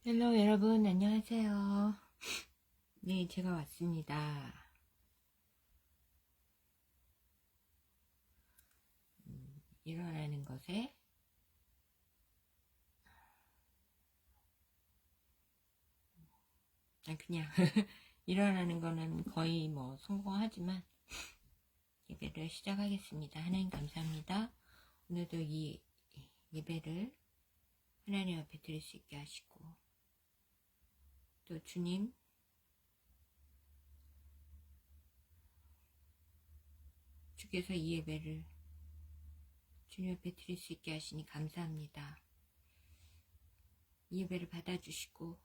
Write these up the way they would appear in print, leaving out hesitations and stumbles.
헬로 여러분 안녕하세요. 네, 제가 왔습니다. 일어나는 것에 그냥 일어나는 거는 거의 뭐 성공하지만 예배를 시작하겠습니다. 하나님 감사합니다. 오늘도 이 예배를 하나님 앞에 드릴 수 있게 하시고 또 주님 주께서 이 예배를 주님 앞에 드릴 수 있게 하시니 감사합니다. 이 예배를 받아주시고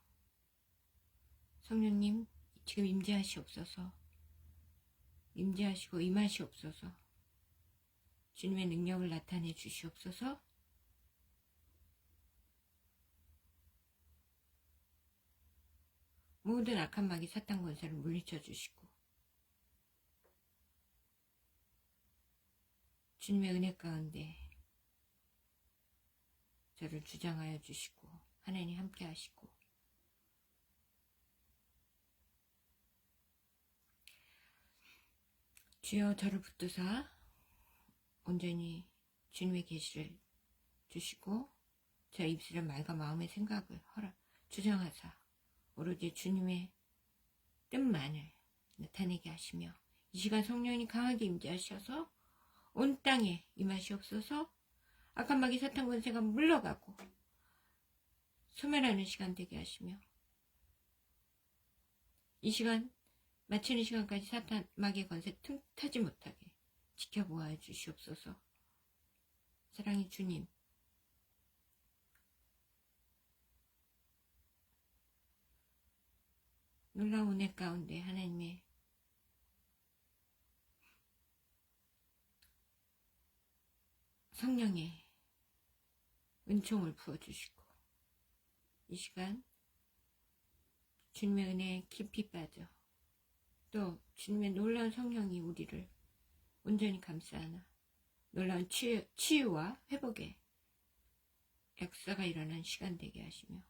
성령님 지금 임재하시옵소서. 임재하시고 임하시옵소서. 주님의 능력을 나타내 주시옵소서. 모든 악한 마귀 사탄 권세를 물리쳐 주시고 주님의 은혜 가운데 저를 주장하여 주시고 하나님 함께 하시고 주여 저를 붙드사 온전히 주님의 계시를 주시고 저 입술의 말과 마음의 생각을 주장하사 오로지 주님의 뜻만을 나타내게 하시며 이 시간 성령이 강하게 임재하셔서 온 땅에 임하시옵소서. 악한 마귀 사탄 권세가 물러가고 소멸하는 시간 되게 하시며 이 시간 마치는 시간까지 사탄 마귀의 권세 틈타지 못하게 지켜보아 주시옵소서. 사랑의 주님, 놀라운 은혜 가운데 하나님의 성령의 은총을 부어주시고 이 시간 주님의 은혜에 깊이 빠져 또 주님의 놀라운 성령이 우리를 온전히 감싸나 놀라운 치유와 회복의 역사가 일어난 시간 되게 하시며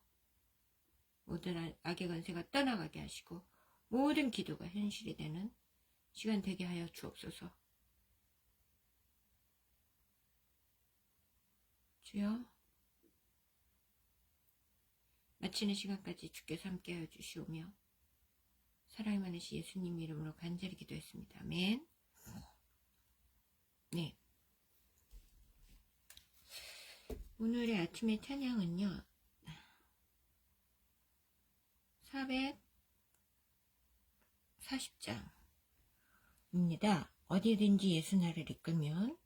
모든 악의 권세가 떠나가게 하시고 모든 기도가 현실이 되는 시간 되게 하여 주옵소서. 주여 마치는 시간까지 주께서 함께하여 주시오며 사랑이 많으신 예수님 이름으로 간절히 기도했습니다. 아멘. 네, 오늘의 아침의 찬양은요 440장입니다. 어디든지 예수 나를 이끌면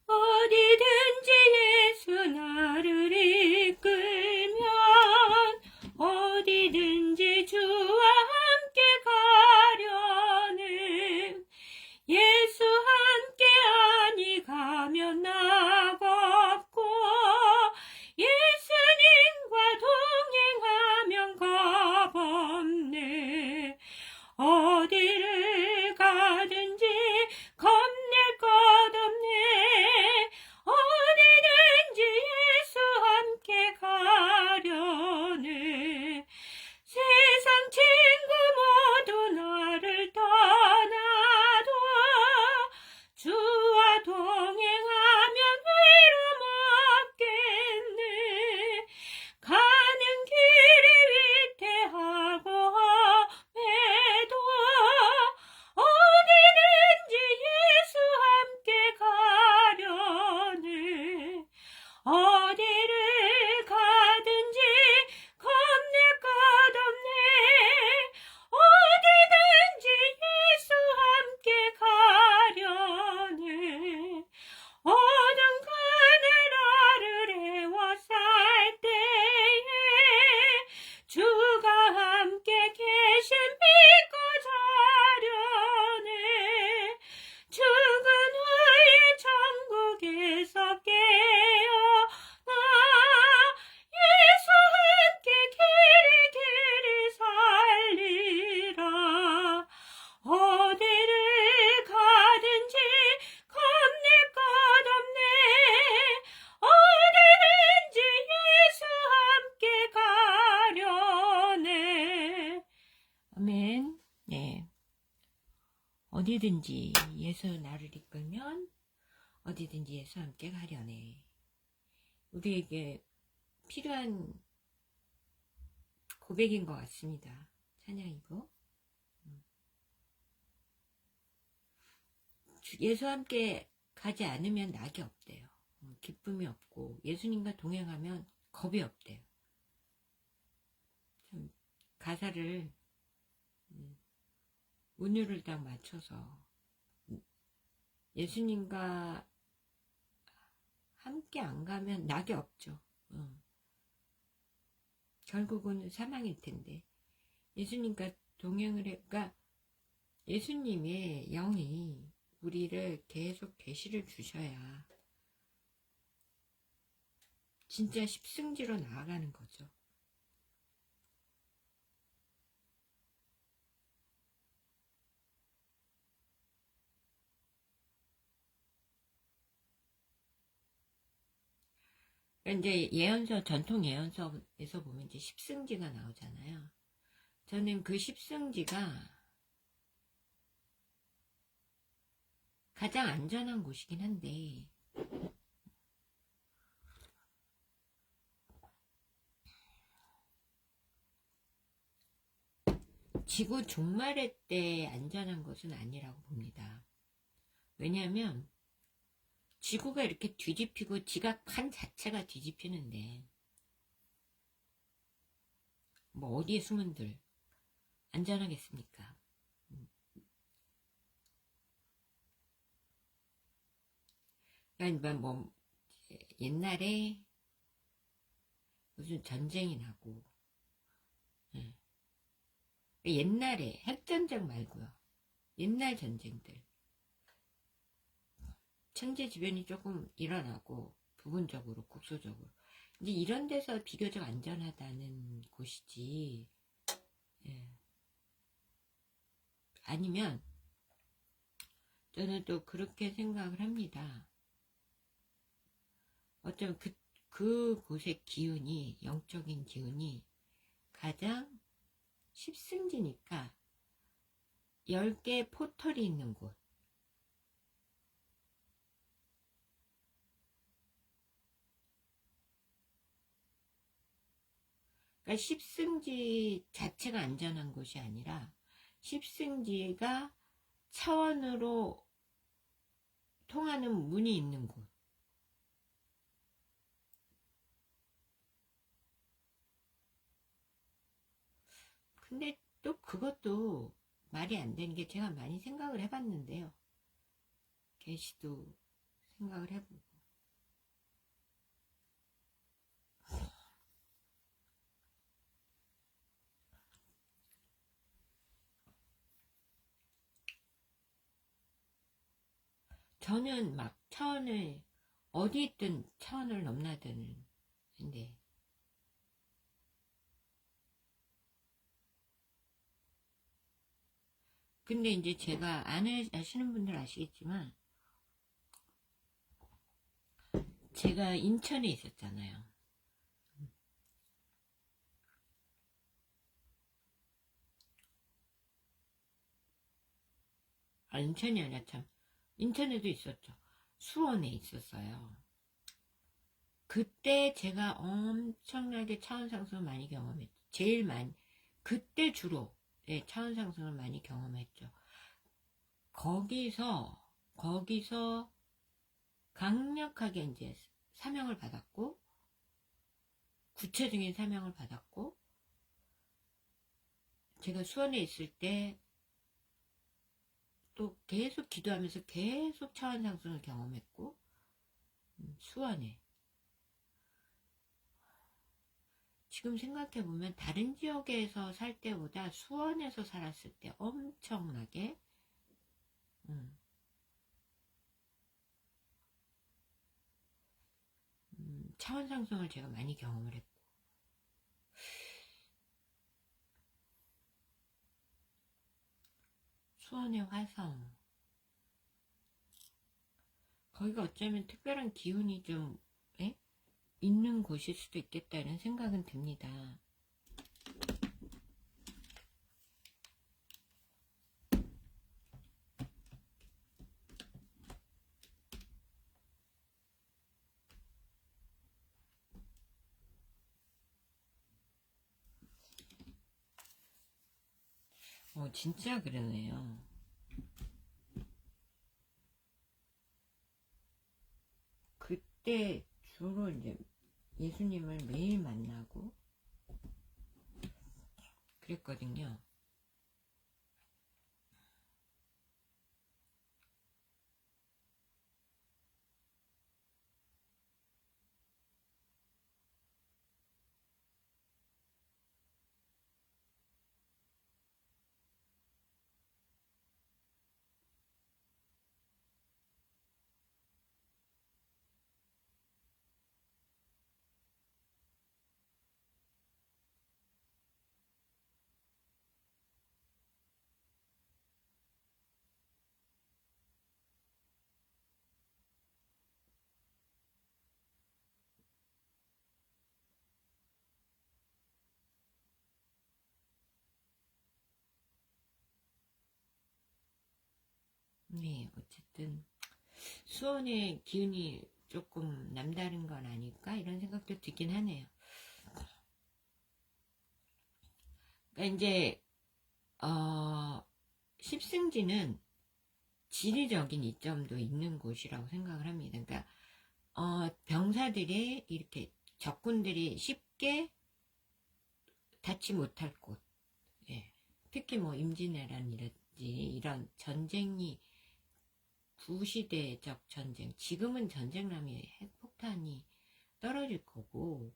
어디든지 예수 나를 이끌면 어디든지 주와 함께 가려는 예수 함께하니 가면 나갑고 예수님과 동행하면 겁없네. 어디를 가든지 겁낼 것 없네. 어디든지 예수 함께 가려네. 세상 친구 모두 나를 떠나도 주와 동행하면 외로움 없겠네. 가는 길이 위태하고 험해도 어디든지 예수 함께 가려네. 어디를 가든지 겁낼 것 없네. 어디든지 예수 함께 가려네. 어둠 그늘 나를 애워쌀 때에 주가 함께 계신 믿고 자려네. 죽은 후에 천국에서 깨어 어디든지 예수 나를 이끌면 어디든지 예수 함께 가려네. 우리에게 필요한 고백인 것 같습니다. 찬양이고. 예수 함께 가지 않으면 낙이 없대요. 기쁨이 없고 예수님과 동행하면 겁이 없대요. 참 가사를 운율을 딱 맞춰서 예수님과 함께 안 가면 낙이 없죠. 결국은 사망일 텐데 예수님과 동행을 그러니까 예수님의 영이 우리를 계속 계시를 주셔야 진짜 십승지로 나아가는 거죠. 이제 예언서, 전통 예언서에서 보면 이제 십승지가 나오잖아요. 저는 그 십승지가 가장 안전한 곳이긴 한데, 지구 종말의 때 안전한 것은 아니라고 봅니다. 왜냐하면 지구가 이렇게 뒤집히고 지각판 자체가 뒤집히는데 뭐 어디에 숨은들 안전하겠습니까? 그러니까 뭐 옛날에 무슨 전쟁이 나고 옛날에 핵전쟁 말고요. 옛날 전쟁들 천재지변이 조금 일어나고 부분적으로 국소적으로 이제 이런 데서 비교적 안전하다는 곳이지. 아니면 저는 또 그렇게 생각을 합니다. 어쩌면 그곳의 기운이 영적인 기운이 가장 십승지니까 10개의 포털이 있는 곳. 그러니까 십승지 자체가 안전한 곳이 아니라 십승지가 차원으로 통하는 문이 있는 곳. 근데 또 그것도 말이 안 되는 게 제가 많이 생각을 해봤는데요. 계시도 생각을 해보고. 저는 막 차원을 어디 있든 차원을 넘나드는데 근데 이제 제가 아시는 분들 아시겠지만 제가 인천에 있었잖아요. 인천이 아니라 참 인천에도 있었죠. 수원에 있었어요. 그때 제가 엄청나게 차원상승을 많이 경험했죠. 제일 많이 그때 주로 차원상승을 많이 경험했죠. 거기서 강력하게 이제 사명을 받았고 구체적인 사명을 받았고 제가 수원에 있을 때 또 계속 기도하면서 계속 차원상승을 경험했고 수원에 지금 생각해보면 다른 지역에서 살 때보다 수원에서 살았을 때 엄청나게 차원상승을 제가 많이 경험을 했고 수원의 화성 거기가 어쩌면 특별한 기운이 좀 있는 곳일 수도 있겠다는 생각은 듭니다. 진짜 그러네요. 그때 주로 이제 예수님을 매일 만나고 그랬거든요. 네, 어쨌든 수원의 기운이 조금 남다른 건 아닐까 이런 생각도 들긴 하네요. 그러니까 이제 십승지는 지리적인 이점도 있는 곳이라고 생각을 합니다. 그러니까 병사들이 이렇게 적군들이 쉽게 닿지 못할 곳, 예. 특히 뭐 임진왜란이라든지 이런 전쟁이 구시대적 전쟁, 지금은 전쟁남이 핵폭탄이 떨어질 거고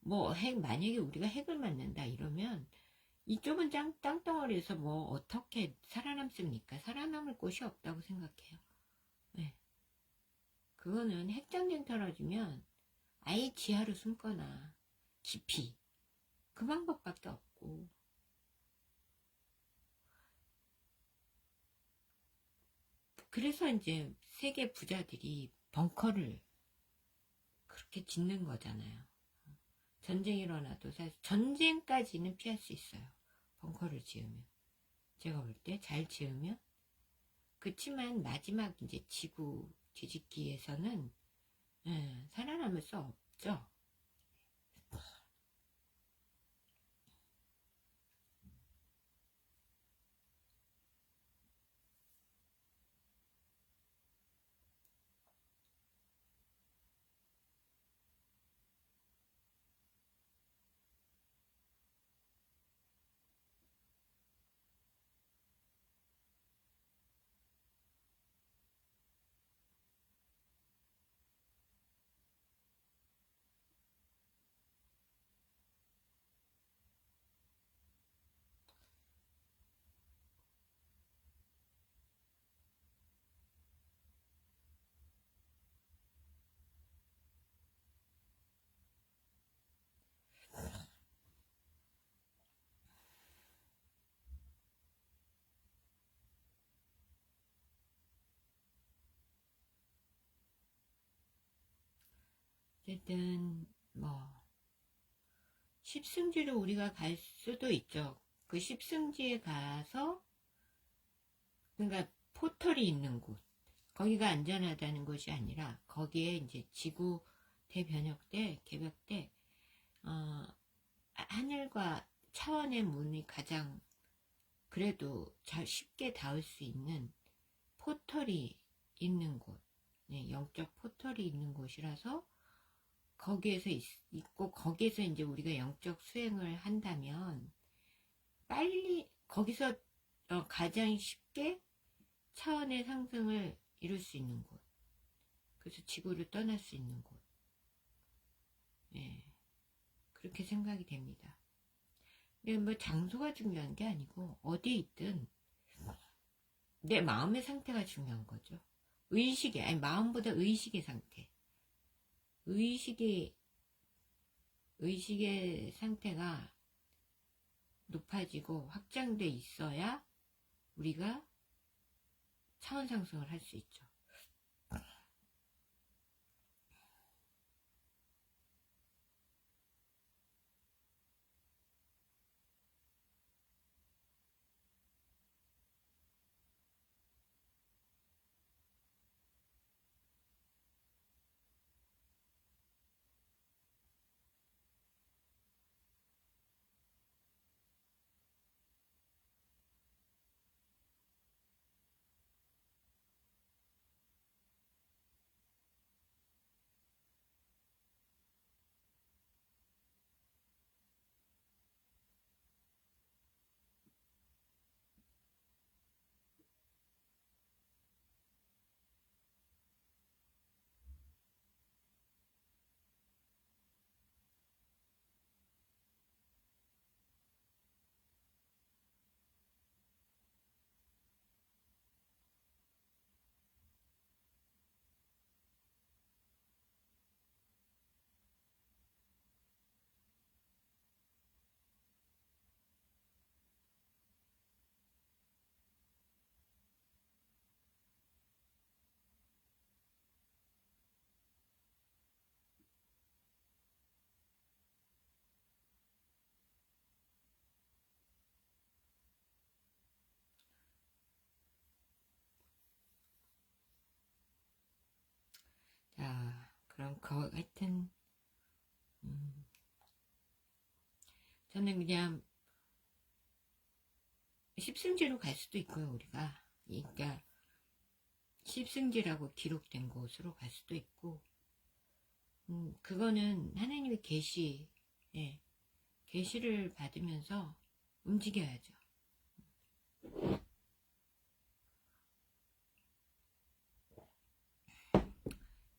뭐 만약에 우리가 핵을 맞는다 이러면 이 좁은 땅덩어리에서 뭐 어떻게 살아남습니까? 살아남을 곳이 없다고 생각해요. 네. 그거는 핵전쟁 떨어지면 아예 지하로 숨거나 깊이 그 방법밖에 없고, 그래서 이제 세계 부자들이 벙커를 그렇게 짓는 거잖아요. 전쟁이 일어나도 사실 전쟁까지는 피할 수 있어요. 벙커를 지으면. 제가 볼 때 잘 지으면. 그치만 마지막 이제 지구 뒤집기에서는 살아남을 수 없죠. 어쨌든 뭐 십승지로 우리가 갈 수도 있죠. 그 십승지에 가서, 그러니까 포털이 있는 곳, 거기가 안전하다는 것이 아니라 거기에 이제 지구 대변혁 때, 개벽 때 하늘과 차원의 문이 가장 그래도 잘 쉽게 닿을 수 있는 포털이 있는 곳, 네, 영적 포털이 있는 곳이라서 거기에서 있고, 거기에서 이제 우리가 영적 수행을 한다면 빨리 거기서 가장 쉽게 차원의 상승을 이룰 수 있는 곳, 그래서 지구를 떠날 수 있는 곳, 예, 그렇게 생각이 됩니다. 근데 뭐 장소가 중요한 게 아니고 어디에 있든 내 마음의 상태가 중요한 거죠. 의식의, 아니 마음보다 의식의 상태, 의식의 상태가 높아지고 확장돼 있어야 우리가 차원 상승을 할 수 있죠. 자, 그럼 하여튼 저는 그냥 십승지로 갈 수도 있고요. 우리가 그러니까 십승지라고 기록된 곳으로 갈 수도 있고, 그거는 하나님의 계시, 예, 계시를 받으면서 움직여야죠.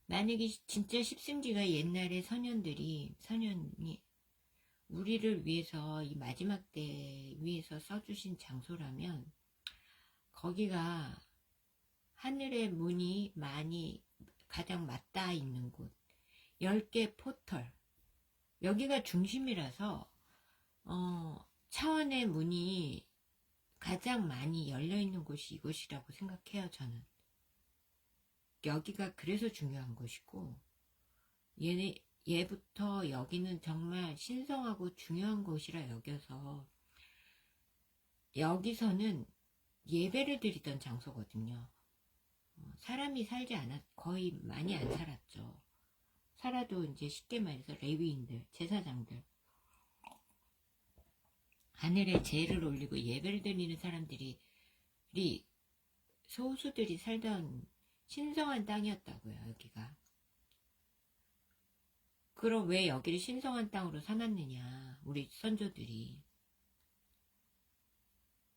만약에 진짜 십승지가 옛날에 선연이 우리를 위해서 이 마지막 때 위해서 써주신 장소라면, 거기가 하늘의 문이 많이 가장 맞닿아 있는 곳, 10개 포털, 여기가 중심이라서 차원의 문이 가장 많이 열려있는 곳이 이곳이라고 생각해요. 저는 여기가 그래서 중요한 곳이고, 얘부터 여기는 정말 신성하고 중요한 곳이라 여겨서 여기서는 예배를 드리던 장소거든요. 사람이 살지 거의 많이 안 살았죠. 살아도 이제 쉽게 말해서 레위인들, 제사장들, 하늘에 제를 올리고 예배를 드리는 사람들이 소수들이 살던 신성한 땅이었다고요. 여기가. 그럼 왜 여기를 신성한 땅으로 삼았느냐, 우리 선조들이.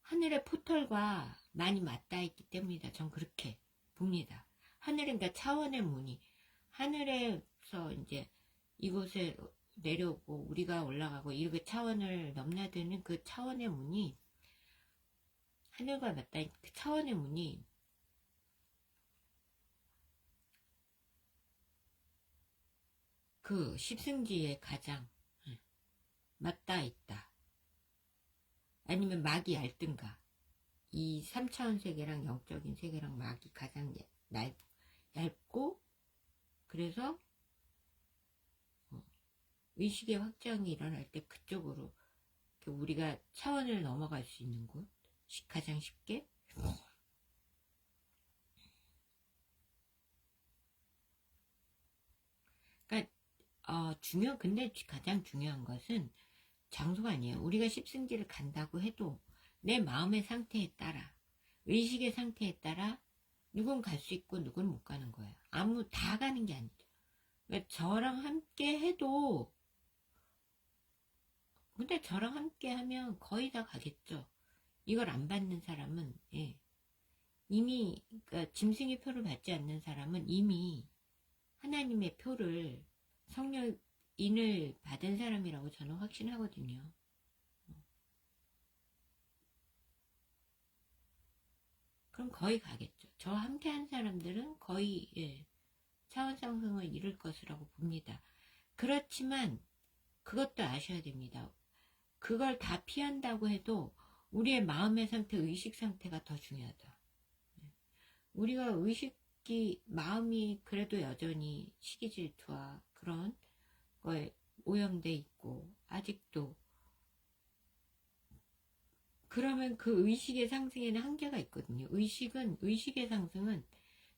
하늘의 포털과 많이 맞닿아 있기 때문이다. 전 그렇게 봅니다. 하늘은 그러니까 차원의 문이, 하늘에서 이제 이곳에 내려오고 우리가 올라가고 이렇게 차원을 넘나드는 그 차원의 문이, 하늘과 맞닿아 있는 그 차원의 문이 그 십승지에 가장 맞닿아 있다. 아니면 막이 얇든가. 이 3차원 세계랑 영적인 세계랑 막이 가장 얇고, 그래서 의식의 확장이 일어날 때 그쪽으로 우리가 차원을 넘어갈 수 있는 곳, 가장 쉽게. 그러니까 근데 가장 중요한 것은 장소가 아니에요. 우리가 십승지를 간다고 해도 내 마음의 상태에 따라, 의식의 상태에 따라 누군 갈 수 있고 누군 못 가는 거예요. 다 가는 게 아니죠. 그러니까 저랑 함께 해도, 근데 저랑 함께 하면 거의 다 가겠죠. 이걸 안 받는 사람은, 예, 이미, 그러니까 짐승의 표를 받지 않는 사람은 이미 하나님의 표를, 성령인을 받은 사람이라고 저는 확신하거든요. 그럼 거의 가겠죠. 저와 함께 한 사람들은 거의, 예, 차원 상승을 이룰 것이라고 봅니다. 그렇지만 그것도 아셔야 됩니다. 그걸 다 피한다고 해도 우리의 마음의 상태, 의식 상태가 더 중요하다. 우리가 마음이 그래도 여전히 시기 질투와 그런 거에 오염돼 있고, 아직도, 그러면 그 의식의 상승에는 한계가 있거든요. 의식의 상승은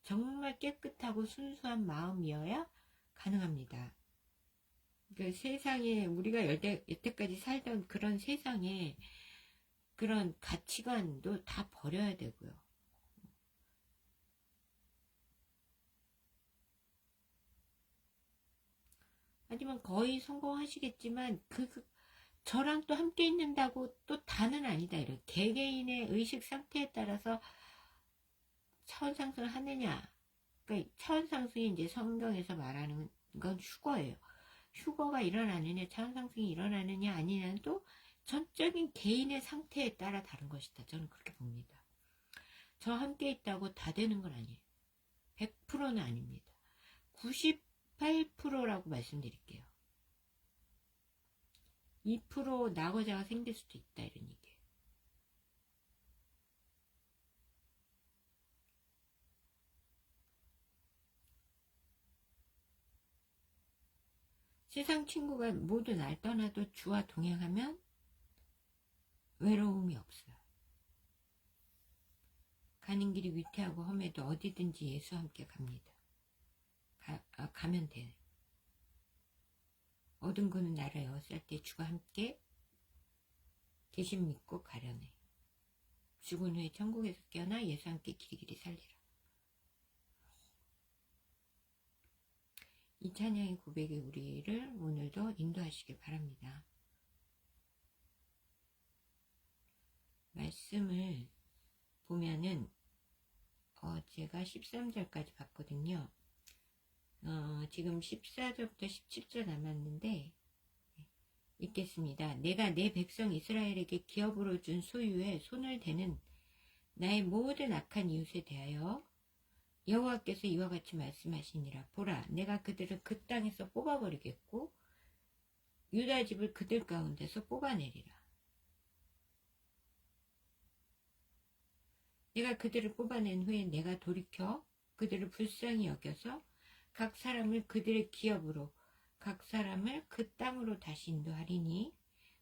정말 깨끗하고 순수한 마음이어야 가능합니다. 그 세상에, 우리가 여태까지 살던 그런 세상에 그런 가치관도 다 버려야 되고요. 하지만 거의 성공하시겠지만, 저랑 또 함께 있는다고 또 다는 아니다. 이런 개개인의 의식 상태에 따라서 차원 상승을 하느냐. 그러니까 차원 상승이 이제 성경에서 말하는 건 휴거예요. 휴거가 일어나느냐, 차원 상승이 일어나느냐 아니냐는 또 전적인 개인의 상태에 따라 다른 것이다. 저는 그렇게 봅니다. 저 함께 있다고 다 되는 건 아니에요. 100%는 아닙니다. 98%라고 말씀드릴게요. 2% 낙오자가 생길 수도 있다, 이런 얘기예요. 세상 친구가 모두 날 떠나도 주와 동행하면 외로움이 없어요. 가는 길이 위태하고 험해도 어디든지 예수와 함께 갑니다. 가면 돼. 얻은 그는 나라 여호살 때 주가 함께 계신 믿고 가려네. 죽은 후에 천국에서 깨어나 예수 함께 길이길이 살리라. 이 찬양의 고백이 우리를 오늘도 인도하시길 바랍니다. 말씀을 보면은 제가 13절까지 봤거든요. 지금 14절부터 17절 남았는데 읽겠습니다. 내가 내 백성 이스라엘에게 기업으로 준 소유에 손을 대는 나의 모든 악한 이웃에 대하여 여호와께서 이와 같이 말씀하시니라. 보라, 내가 그들을 그 땅에서 뽑아버리겠고 유다 집을 그들 가운데서 뽑아내리라. 내가 그들을 뽑아낸 후에 내가 돌이켜 그들을 불쌍히 여겨서 각 사람을 그들의 기업으로 각 사람을 그 땅으로 다시 인도하리니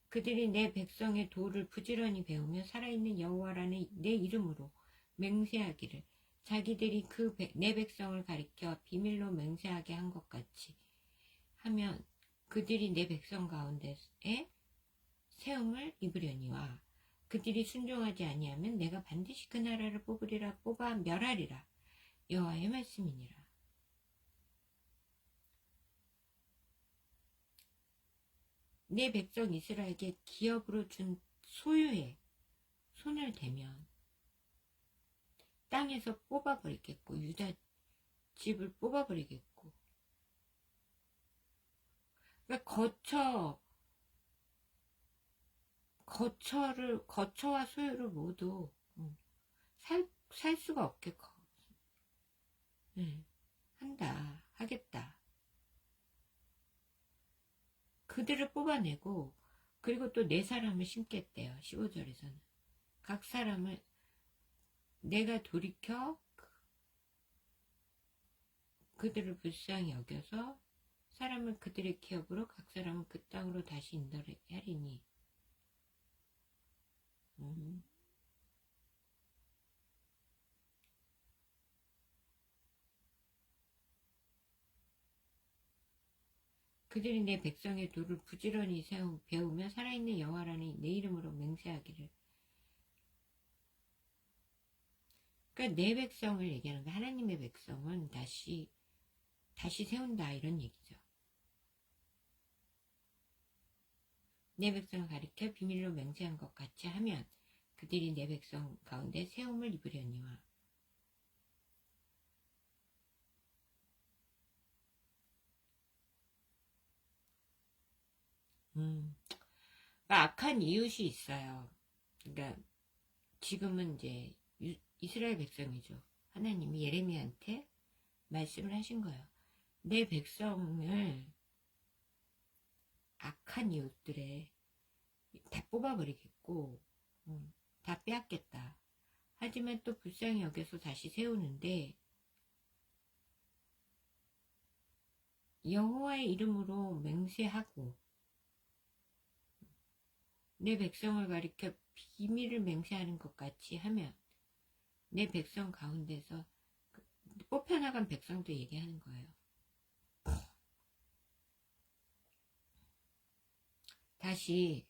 그들이 내 백성의 도를 부지런히 배우며 살아있는 여호와라는 내 이름으로 맹세하기를 자기들이 내 백성을 가리켜 비밀로 맹세하게 한 것 같이 하면 그들이 내 백성 가운데에 세움을 입으려니와 그들이 순종하지 아니하면 내가 반드시 그 나라를 뽑아 멸하리라. 여호와의 말씀이니라. 내 백성 이스라엘에게 기업으로 준 소유에 손을 대면 땅에서 뽑아버리겠고 유다 집을 뽑아버리겠고, 그러니까 거처와 소유를 모두 살 수가 없게 하겠다. 그들을 뽑아내고 그리고 또 내 사람을 심겠대요. 15절에서는 각 사람을 내가 돌이켜 그들을 불쌍히 여겨서 사람을 그들의 기업으로 각 사람은 그 땅으로 다시 인도하리니. 그들이 내 백성의 도를 부지런히 배우며 살아있는 여호와라는 내 이름으로 맹세하기를. 그러니까 내 백성을 얘기하는 거, 하나님의 백성은 다시 세운다 이런 얘기죠. 내 백성을 가리켜 비밀로 맹세한 것 같이 하면 그들이 내 백성 가운데 세움을 입으려니와. 그러니까 악한 이웃이 있어요. 그러니까 지금은 이제 이스라엘 백성이죠. 하나님이 예레미야한테 말씀을 하신 거예요. 내 백성을 악한 이웃들에 다 뽑아버리겠고 다 빼앗겠다. 하지만 또 불쌍히 여겨서 다시 세우는데 여호와의 이름으로 맹세하고 내 백성을 가리켜 비밀을 맹세하는 것 같이 하면 내 백성 가운데서 뽑혀나간 백성도 얘기하는 거예요. 다시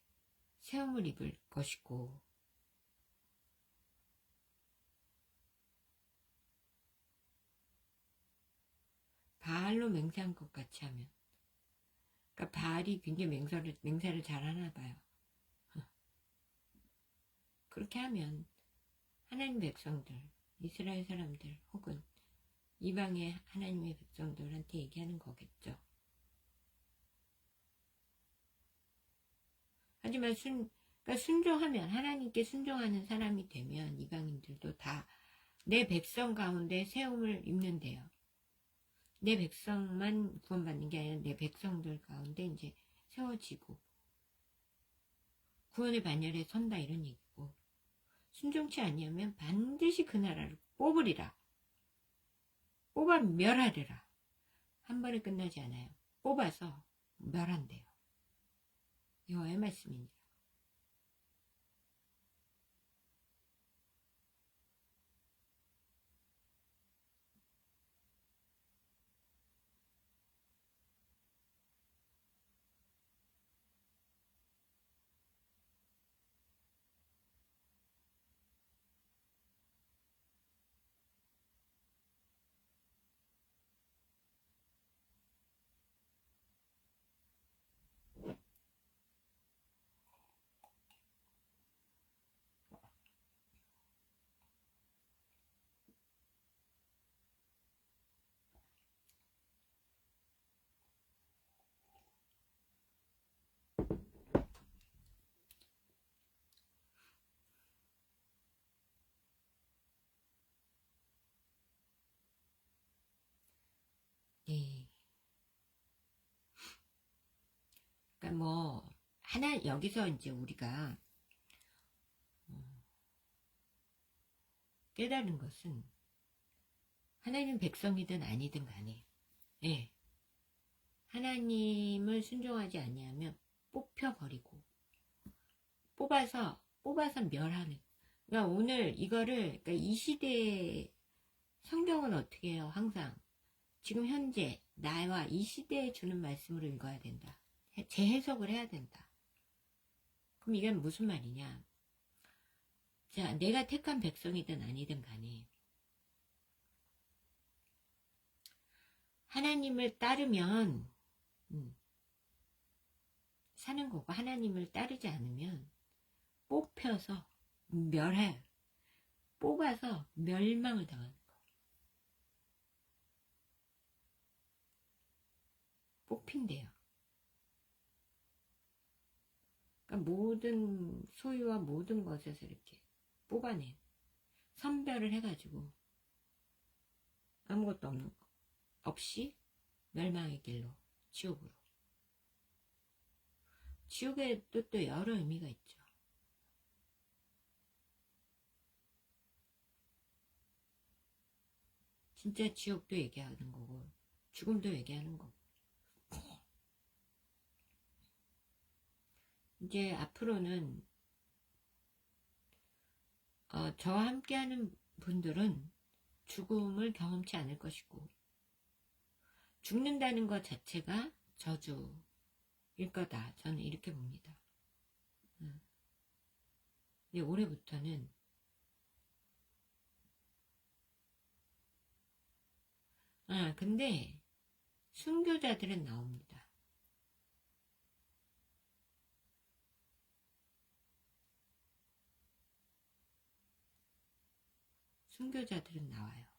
세움을 입을 것이고 바알로 맹세한 것 같이 하면, 그러니까 바알이 굉장히 맹세를 잘 하나 봐요. 그렇게 하면 하나님 백성들, 이스라엘 사람들 혹은 이방의 하나님의 백성들한테 얘기하는 거겠죠. 하지만 그러니까 순종하면, 하나님께 순종하는 사람이 되면 이방인들도 다 내 백성 가운데 세움을 입는데요. 내 백성만 구원받는 게 아니라 내 백성들 가운데 이제 세워지고 구원의 반열에 선다 이런 얘기고, 순종치 아니하면 반드시 그 나라를 뽑으리라. 뽑아 멸하리라. 한 번에 끝나지 않아요. 뽑아서 멸한대요. 여호와의 말씀입니다. 예. 그러니까 뭐 하나 여기서 이제 우리가 깨달은 것은 하나님 백성이든 아니든 간에 예. 하나님을 순종하지 아니하면 뽑혀버리고 뽑아서 멸하는. 그러니까 오늘 이거를 그러니까 이 시대에 성경은 어떻게 해요? 항상 지금 현재 나와 이 시대에 주는 말씀으로 읽어야 된다. 재해석을 해야 된다. 그럼 이게 무슨 말이냐? 자, 내가 택한 백성이든 아니든 간에 하나님을 따르면 사는 거고, 하나님을 따르지 않으면 뽑혀서 뽑아서 멸망을 당하는 거. 뽑힌대요. 그러니까 모든 소유와 모든 것에서 이렇게 뽑아내 선별을 해가지고 아무것도 없는 거 없이 멸망의 길로, 지옥으로. 지옥의 또 여러 의미가 있죠. 진짜 지옥도 얘기하는 거고 죽음도 얘기하는 거고. 이제 앞으로는 저와 함께하는 분들은 죽음을 경험치 않을 것이고, 죽는다는 것 자체가 저주일 거다. 저는 이렇게 봅니다. 근데 올해부터는 근데 순교자들은 나옵니다. 순교자들은 나와요.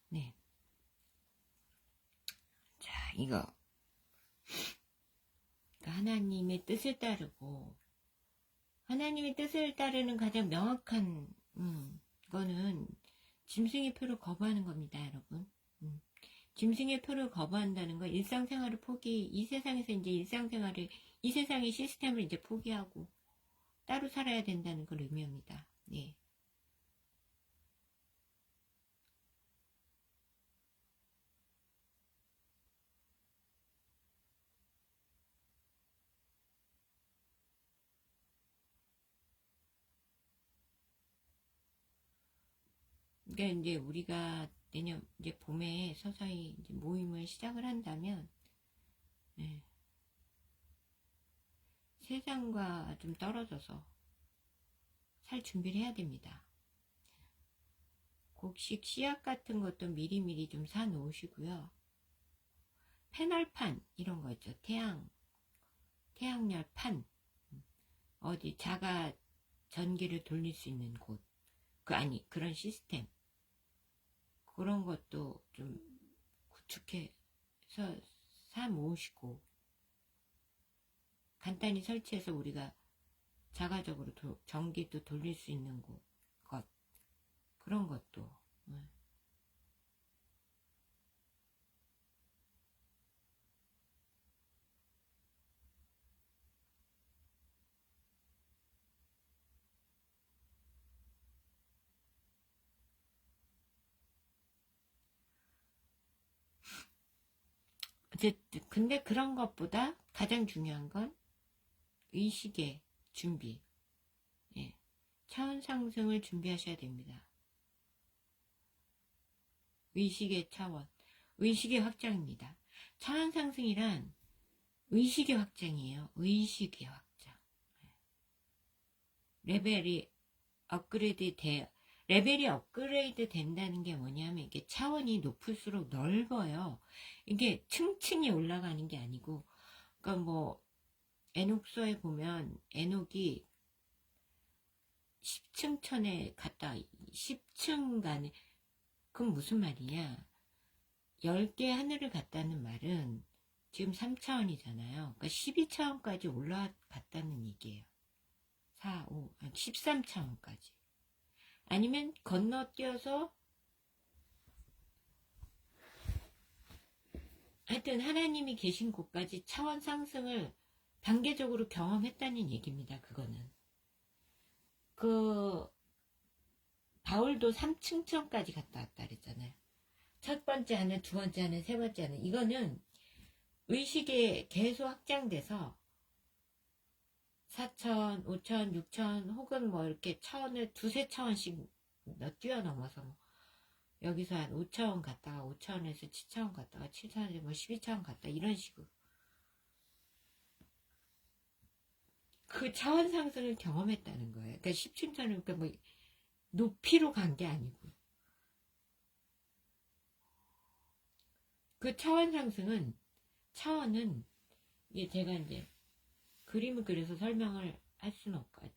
네. 자, 이거 하나님의 뜻을 따르고, 하나님의 뜻을 따르는 가장 명확한 거는 짐승의 표를 거부하는 겁니다, 여러분. 짐승의 표를 거부한다는 건 일상생활을 이 세상에서 이제 이 세상의 시스템을 이제 포기하고 따로 살아야 된다는 걸 의미합니다. 네. 그러니까 이제 우리가 내년 이제 봄에 서서히 이제 모임을 시작을 한다면, 네, 세상과 좀 떨어져서 살 준비를 해야 됩니다. 곡식 씨앗 같은 것도 미리미리 좀 사 놓으시고요. 패널판 이런 거 있죠. 태양열 판, 어디 자가 전기를 돌릴 수 있는 곳, 그런 시스템, 그런 것도 좀 구축해서 사 모으시고, 간단히 설치해서 우리가 자가적으로 전기도 돌릴 수 있는 것, 그런 것도. 어쨌든 근데 그런 것보다 가장 중요한 건 의식의 준비, 예. 차원 상승을 준비하셔야 됩니다. 의식의 차원, 의식의 확장입니다. 차원 상승이란 의식의 확장이에요. 의식의 확장. 레벨이 업그레이드 된다는 게 뭐냐면, 이게 차원이 높을수록 넓어요. 이게 층층이 올라가는 게 아니고, 그러니까 뭐 에녹서에 보면 에녹이 10층 천에 갔다 10층 가는, 그건 무슨 말이냐, 10개 하늘을 갔다는 말은 지금 3차원이잖아요. 그러니까 12차원까지 올라갔다는 얘기예요. 13차원까지. 아니면 건너뛰어서, 하여튼 하나님이 계신 곳까지 차원 상승을 단계적으로 경험했다는 얘기입니다. 그거는. 바울도 3층천까지 갔다 왔다 그랬잖아요. 첫 번째 하늘, 두 번째 하늘, 세 번째 하늘. 이거는 의식이 계속 확장돼서 4천, 5천, 6천 혹은 뭐 이렇게 차원을 두세 차원씩 뛰어넘어서 뭐 여기서 한 5차원 갔다가 5차원에서 7차원 갔다가 7차원에서 뭐 12차원 갔다, 이런 식으로 그 차원 상승을 경험했다는 거예요. 그러니까 10층천은 그러니까 뭐 높이로 간 게 아니고, 그 차원 상승은, 차원은 이게 제가 이제 그림을 그려서 설명을 할 수는 없고,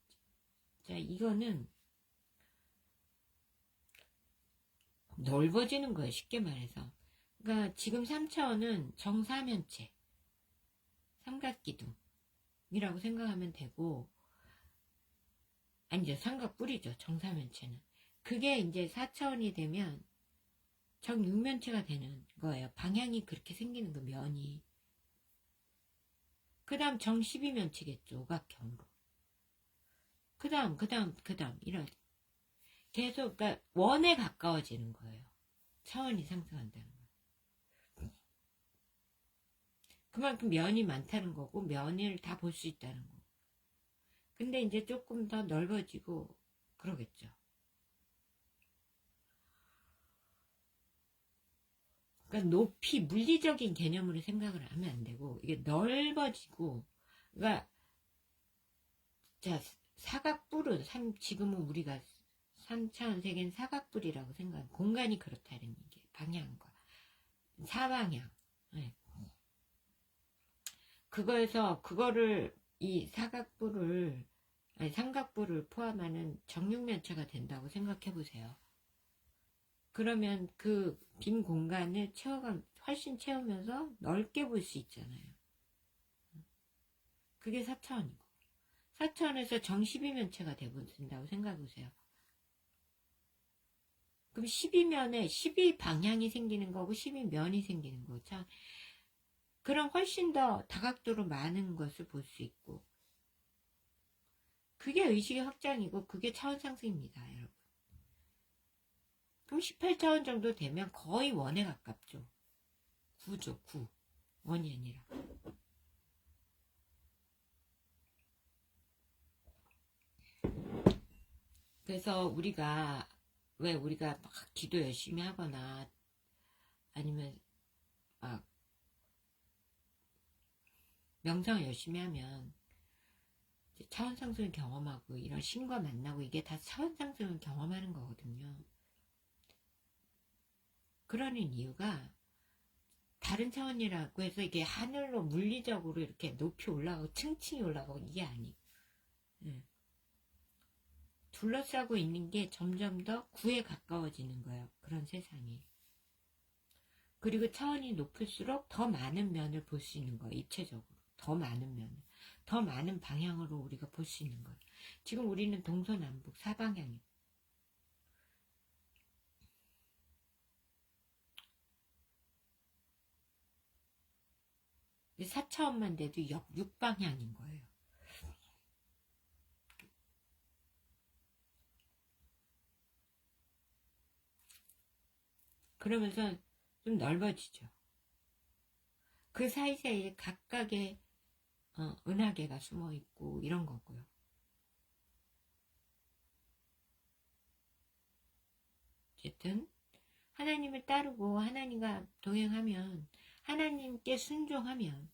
자, 이거는 넓어지는 거예요. 쉽게 말해서. 그러니까 지금 3차원은 정사면체, 삼각기둥이라고 생각하면 되고, 아니죠, 삼각뿔이죠, 정사면체는. 그게 이제 4차원이 되면 정육면체가 되는 거예요. 방향이 그렇게 생기는 거, 면이. 그 다음 정12면체겠죠, 오각형으로. 그 다음 이런 계속, 그러니까 원에 가까워지는 거예요. 차원이 상승한다는 거예요. 그만큼 면이 많다는 거고, 면을 다 볼 수 있다는 거고. 근데 이제 조금 더 넓어지고 그러겠죠. 그러니까 높이, 물리적인 개념으로 생각을 하면 안 되고, 이게 넓어지고, 그러니까 자, 사각뿔은 지금은 우리가 3차원 세계는 사각뿔이라고 생각하는, 공간이 그렇다는 얘기예요. 방향과 사방향. 네. 그거를 이 삼각뿔을 포함하는 정육면체가 된다고 생각해 보세요. 그러면 그 빈 공간을 훨씬 채우면서 넓게 볼 수 있잖아요. 그게 4차원이고, 4차원에서 정12면체가 되어본다고 생각해 보세요. 그럼 12면에 12방향이 생기는 거고 12면이 생기는 거죠. 그럼 훨씬 더 다각도로 많은 것을 볼 수 있고, 그게 의식의 확장이고 그게 차원 상승입니다, 여러분. 그럼 18차원 정도 되면 거의 원에 가깝죠. 9죠, 9. 원이 아니라. 그래서 우리가 왜 우리가 막 기도 열심히 하거나 아니면 막 명상을 열심히 하면 차원 상승을 경험하고 이런 신과 만나고 이게 다 차원 상승을 경험하는 거거든요. 그러는 이유가 다른 차원이라고 해서 이게 하늘로 물리적으로 이렇게 높이 올라가고 층층이 올라가고 이게 아니에요. 둘러싸고 있는 게 점점 더 구에 가까워지는 거예요. 그런 세상이. 그리고 차원이 높을수록 더 많은 면을 볼 수 있는 거예요. 입체적으로. 더 많은 면을. 더 많은 방향으로 우리가 볼 수 있는 거예요. 지금 우리는 동서남북 사방향이에요. 근데 4차원만 돼도 6방향인 거예요. 그러면서 좀 넓어지죠. 그 사이사이에 각각의 은하계가 숨어있고 이런 거고요. 어쨌든 하나님을 따르고 하나님과 동행하면 하나님께 순종하면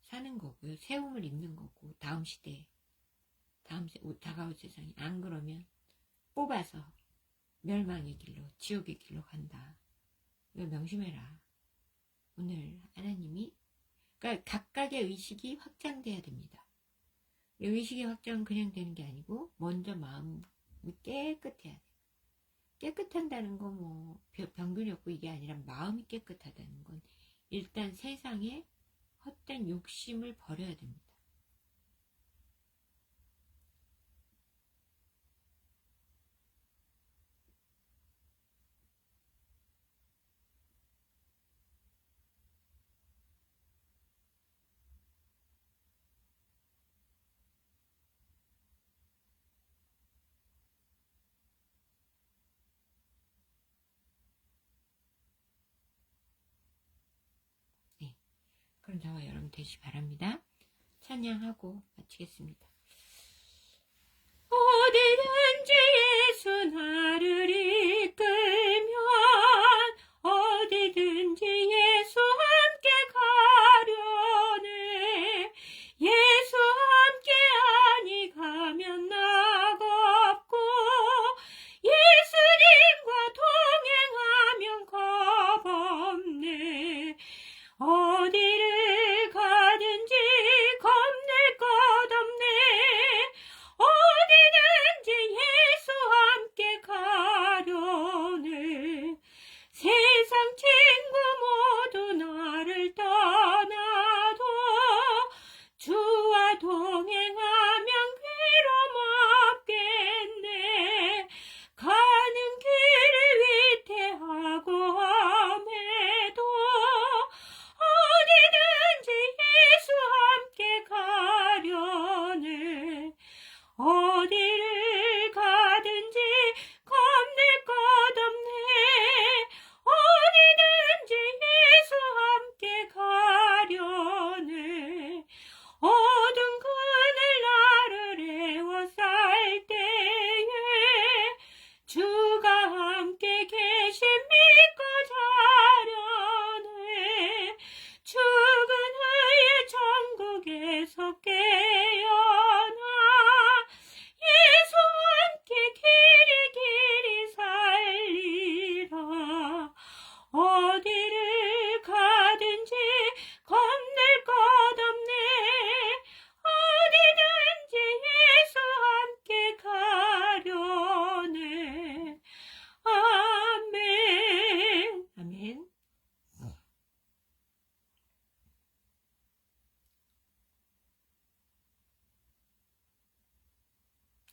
사는 거고요. 세움을 입는 거고 다음 시대에 다가올 세상에 안 그러면 뽑아서 멸망의 길로 지옥의 길로 간다. 이거 명심해라. 오늘 하나님이 그러니까 각각의 의식이 확장돼야 됩니다. 의식의 확장은 그냥 되는 게 아니고 먼저 마음이 깨끗해야 돼. 깨끗한다는 건 뭐 병균이 없고 이게 아니라 마음이 깨끗하다는 건 일단 세상에 헛된 욕심을 버려야 됩니다. 네, 그럼 저와 여러분 되시 바랍니다. 찬양하고 마치겠습니다. 어디든지 예수 나를 이끌면 어디든지 예수 함께 가려네. 예수 함께 아니 가면 나갑고 예수님과 동행하면 겁없네. 어디를 가든지 겁낼 것 없네. 어디든지 예수 함께 가려네. 세상 친구 모두 나를 떠나도 주와 동행하면 괴로움 없겠네. 가는 길을 위태하고 험해도 어디든지 예수 함께 가려네. 어디를 가든지 겁낼 것 없네. 어디든지 예수 함께 가려네. 어두운 그늘 나를 애워쌀 때에 주가 함께 계신 믿고 자려네. 죽은 후에 천국에서 깨어나 예수 함께 길이 살리라. 어디를 가든지 겁낼 것 없네. 어디든지 예수 함께 가려네. 아멘. 아멘.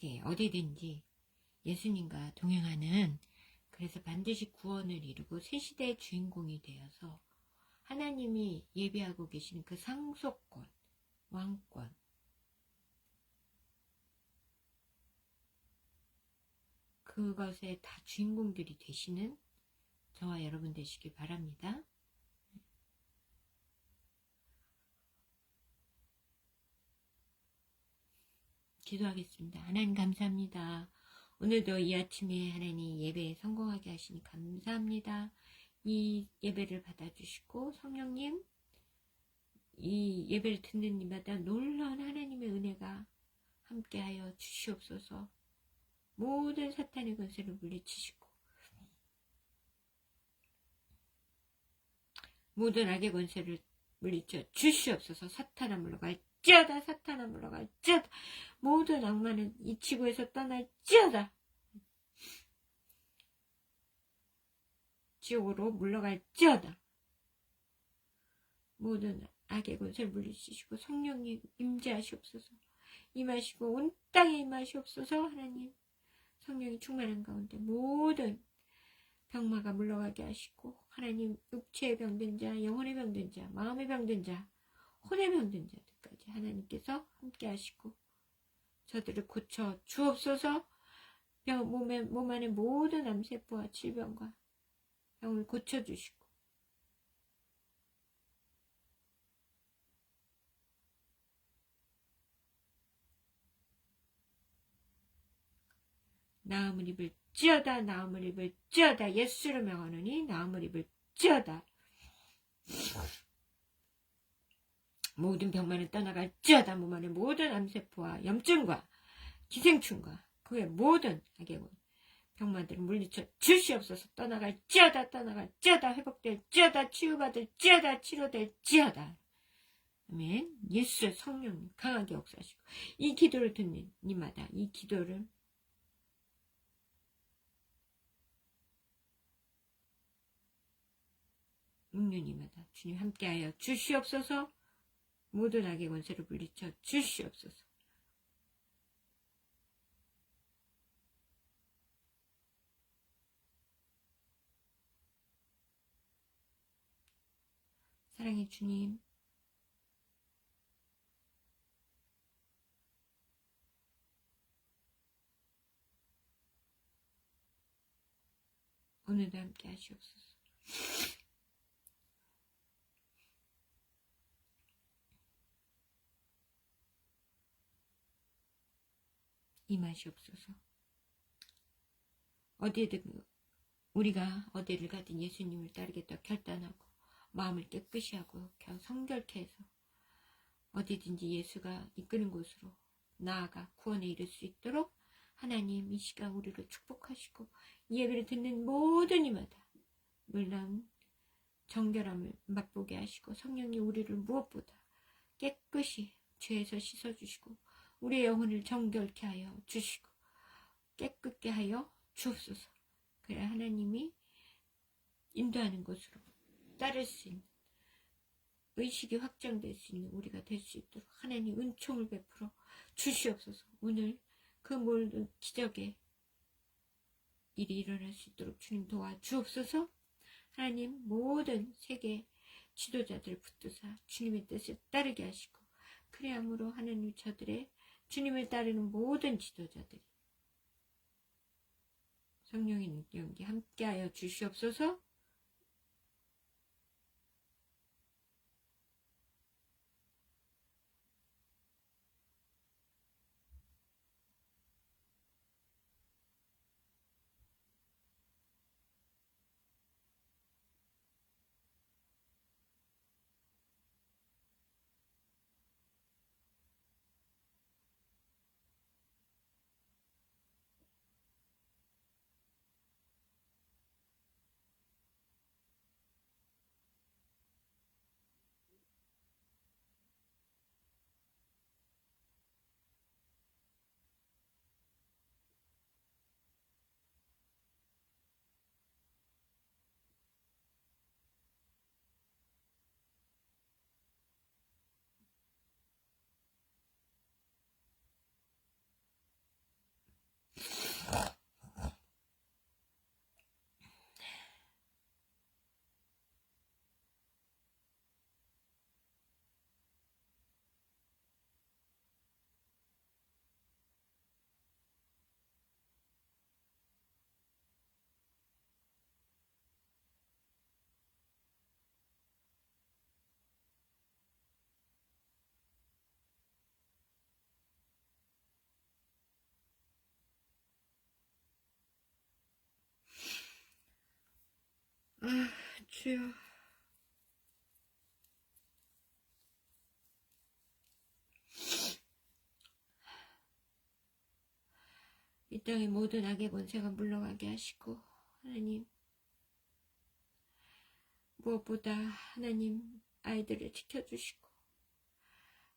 예, 어디든지 예수님과 동행하는, 그래서 반드시 구원을 이루고 새 시대의 주인공이 되어서 하나님이 예비하고 계시는 그 상속권, 왕권, 그것에 다 주인공들이 되시는 저와 여러분 되시길 바랍니다. 기도하겠습니다. 하나님 감사합니다. 오늘도 이 아침에 하나님 예배에 성공하게 하시니 감사합니다. 이 예배를 받아주시고 성령님, 이 예배를 듣는 이마다 놀라운 하나님의 은혜가 함께하여 주시옵소서. 모든 사탄의 권세를 물리치시고 모든 악의 권세를 물리쳐 주시옵소서. 사탄아 물러갈지어다. 사탄아 물러갈지어다. 모든 악마는 이 지구에서 떠날지어다. 지옥으로 물러갈지어다. 모든 악의 권세를 물리치시고 성령님 임재하시옵소서. 임하시고 온 땅에 임하시옵소서. 하나님 성령이 충만한 가운데 모든 병마가 물러가게 하시고 하나님 육체의 병든 자, 영혼의 병든 자, 마음의 병든 자, 혼의 병든 자들까지 하나님께서 함께 하시고 저들을 고쳐 주옵소서. 몸 안의 모든 암세포와 질병과 병을 고쳐주시고 나음을 입을지어다. 나음을 입을지어다. 예수를 명하노니 나음을 입을지어다. 모든 병만은 떠나갈지어다. 몸 안의 모든 암세포와 염증과 기생충과 그의 모든 악의 병만들을 물리쳐 주시옵소서. 떠나갈지어다. 떠나갈지어다. 회복될지어다. 치유받을지어다. 치료될지어다. 아멘. 예수의 성령님 강하게 역사하시고 이 기도를 듣는 이마다 이 기도를 묵는 이마다 주님 함께하여 주시옵소서. 모든 악의 권세를 물리쳐 주시옵소서. 사랑의 주님, 오늘도 함께 하시옵소서. 임하시옵소서. 어디에든 우리가 어디를 가든 예수님을 따르겠다 결단하고 마음을 깨끗이 하고 성결케 해서 어디든지 예수가 이끄는 곳으로 나아가 구원에 이를 수 있도록 하나님 이 시간 우리를 축복하시고 이 예배를 듣는 모든 이마다 놀라운 정결함을 맛보게 하시고 성령이 우리를 무엇보다 깨끗이 죄에서 씻어주시고 우리의 영혼을 정결케 하여 주시고 깨끗게 하여 주옵소서. 그래 하나님이 인도하는 것으로 따를 수 있는 의식이 확정될 수 있는 우리가 될 수 있도록 하나님 은총을 베풀어 주시옵소서. 오늘 그 모든 기적의 일이 일어날 수 있도록 주님 도와주옵소서. 하나님 모든 세계 지도자들 붙드사 주님의 뜻을 따르게 하시고 그래야므로 하나님 저들의 주님을 따르는 모든 지도자들이 성령의 능력이 함께하여 주시옵소서. 주여. 이 땅의 모든 악의 권세가 물러가게 하시고, 하나님, 무엇보다 하나님 아이들을 지켜주시고,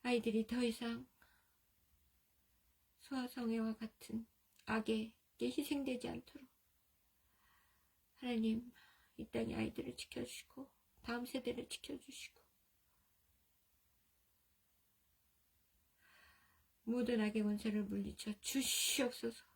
아이들이 더 이상 소아성애와 같은 악에게 희생되지 않도록 하나님 이 땅의 아이들을 지켜주시고 다음 세대를 지켜주시고 모든 악의 권세를 물리쳐 주시옵소서.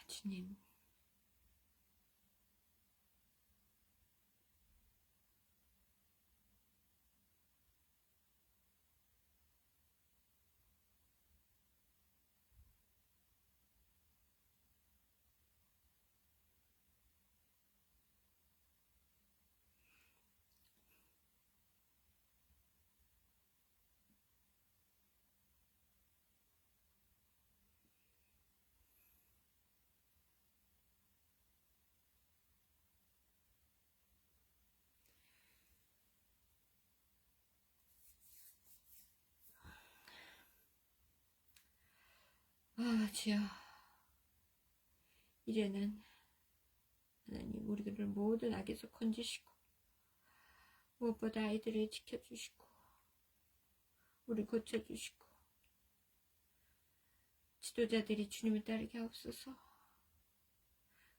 주님, 주여, 이제는 하나님 우리들을 모든 악에서 건지시고 무엇보다 아이들을 지켜주시고 우리 고쳐주시고 지도자들이 주님을 따르게 하옵소서.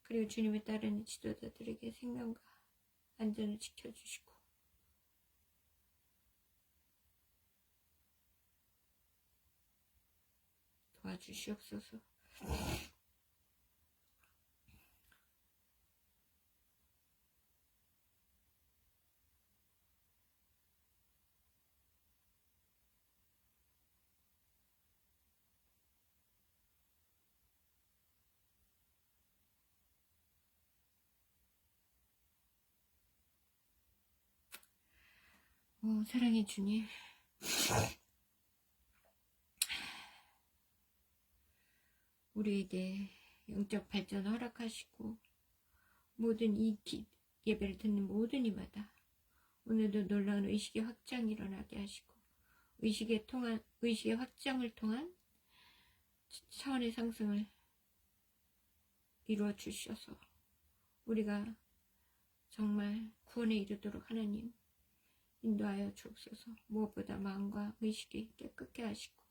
그리고 주님을 따르는 지도자들에게 생명과 안전을 지켜주시고 도와주시옵소서. 사랑의 주님, 우리에게 영적 발전을 허락하시고 모든 이 예배를 듣는 모든 이마다 오늘도 놀라운 의식의 확장이 일어나게 하시고 의식의 확장을 통한 차원의 상승을 이루어 주셔서 우리가 정말 구원에 이르도록 하나님 인도하여 주옵소서. 무엇보다 마음과 의식이 깨끗게 하시고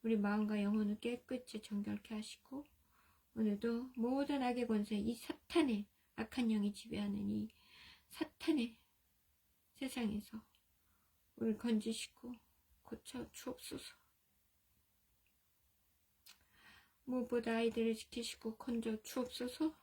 우리 마음과 영혼을 깨끗이 정결케 하시고 오늘도 모든 악의 권세, 이 사탄의 악한 영이 지배하는 이 사탄의 세상에서 우리를 건지시고 고쳐 주옵소서. 무엇보다 아이들을 지키시고 건져 주옵소서.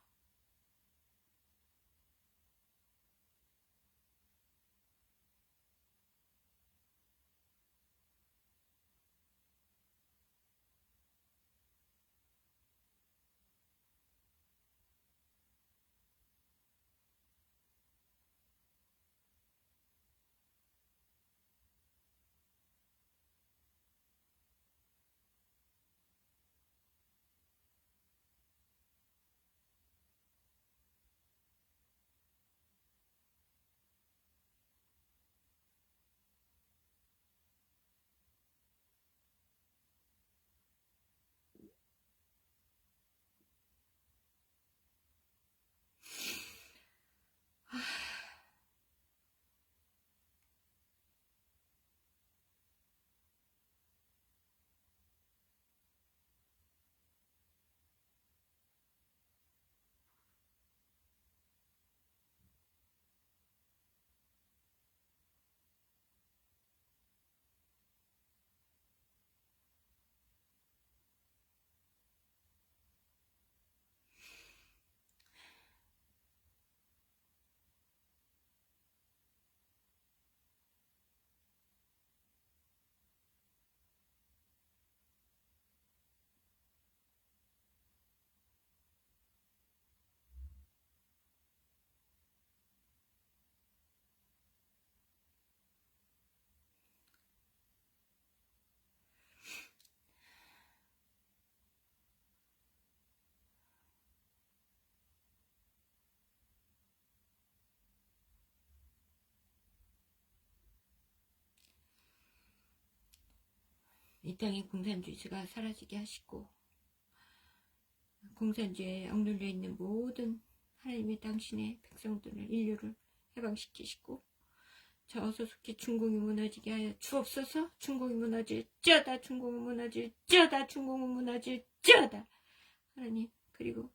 이 땅의 공산주의가 사라지게 하시고 공산주의에 억눌려 있는 모든 하나님의 당신의 백성들을 인류를 해방시키시고 저 어서속히 중공이 무너지게 하여 주옵소서. 중공이 무너질지어다. 중공이 무너질지어다. 중공이 무너질지어다. 하나님, 그리고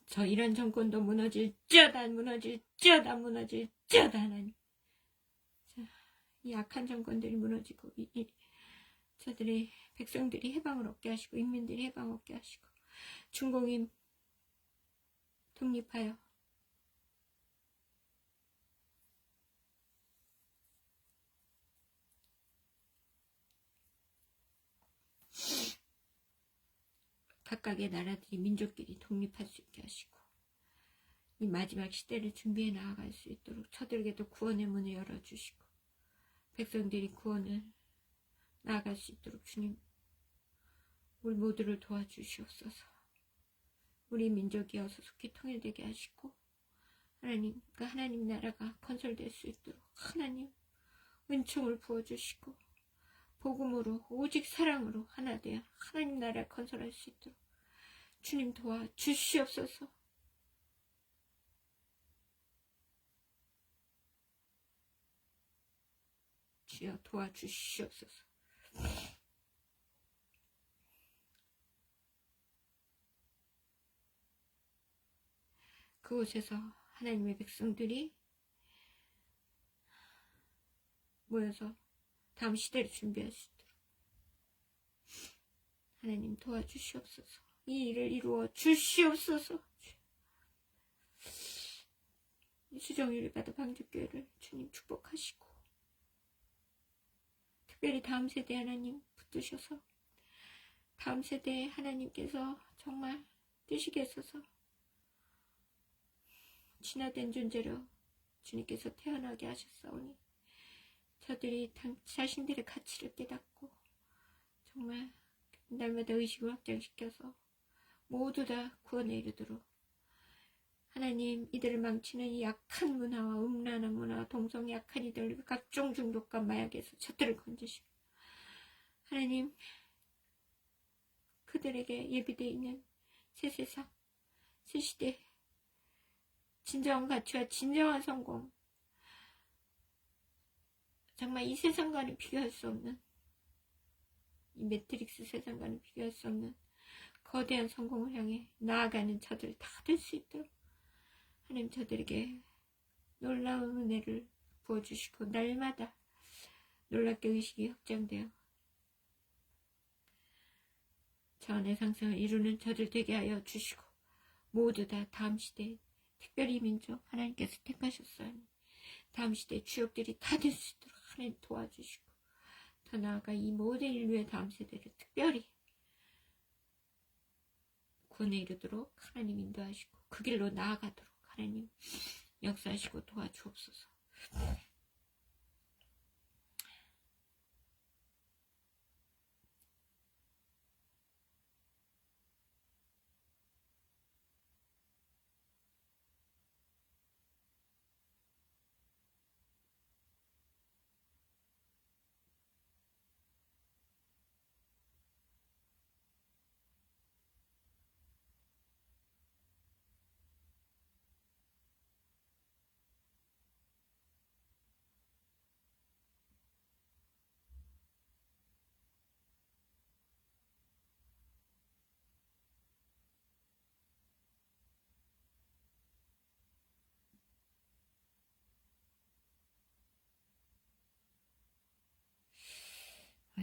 저 이란 정권도 무너질지어다. 무너질지어다. 무너질지어다. 하나님, 이 악한 정권들이 무너지고 저들의 백성들이 해방을 얻게 하시고 인민들이 해방을 얻게 하시고 중공이 독립하여 각각의 나라들이 민족끼리 독립할 수 있게 하시고 이 마지막 시대를 준비해 나아갈 수 있도록 저들에게도 구원의 문을 열어주시고 백성들이 구원을 나아갈 수 있도록 주님 우리 모두를 도와주시옵소서. 우리 민족이 어서속히 통일되게 하시고 하나님, 그 하나님 나라가 건설될 수 있도록 하나님 은총을 부어주시고 복음으로 오직 사랑으로 하나 되어 하나님 나라를 건설할 수 있도록 주님 도와주시옵소서. 주여 도와주시옵소서. 그곳에서 하나님의 백성들이 모여서 다음 시대를 준비할 수 있도록 하나님 도와주시옵소서. 이 일을 이루어 주시옵소서. 수정일을 받아 방주교회를 주님 축복하시고 특별히 다음 세대 하나님 붙드셔서 다음 세대에 하나님께서 정말 뜨시게 하소서. 진화된 존재로 주님께서 태어나게 하셨사오니 저들이 자신들의 가치를 깨닫고 정말 날마다 의식을 확장시켜서 모두 다 구원에 이르도록 하나님 이들을 망치는 이 약한 문화와 음란한 문화와 동성애 약한 이들 각종 중독과 마약에서 저들을 건지시고 하나님 그들에게 예비되어 있는 새 세상 새 시대 진정한 가치와 진정한 성공 정말 이 세상과는 비교할 수 없는 이 매트릭스 세상과는 비교할 수 없는 거대한 성공을 향해 나아가는 저들 다 될 수 있도록 하나님 저들에게 놀라운 은혜를 부어주시고 날마다 놀랍게 의식이 확장되어 자원의 상승을 이루는 저들 되게 하여 주시고 모두 다 다음 시대에 특별히 민족 하나님께서 택하셨사오니 다음 시대의 주역들이 다 될 수 있도록 하나님 도와주시고 더 나아가 이 모든 인류의 다음 세대를 특별히 구원에 이르도록 하나님 인도하시고 그 길로 나아가도록 하나님 역사하시고 도와주옵소서.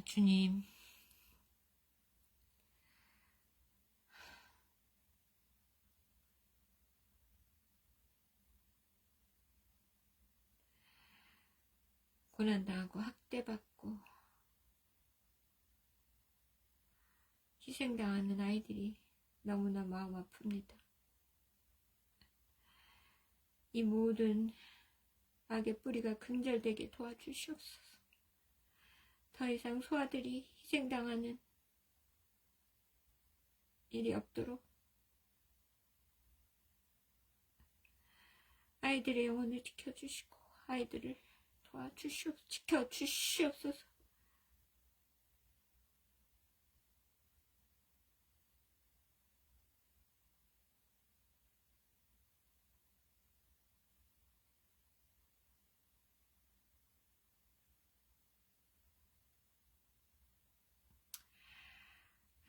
주님 고난당하고 학대받고 희생당하는 아이들이 너무나 마음 아픕니다. 이 모든 악의 뿌리가 근절되게 도와주시옵소서. 더 이상 소아들이 희생당하는 일이 없도록 아이들의 영혼을 지켜주시고 아이들을 도와주시옵소서. 지켜주시옵소서.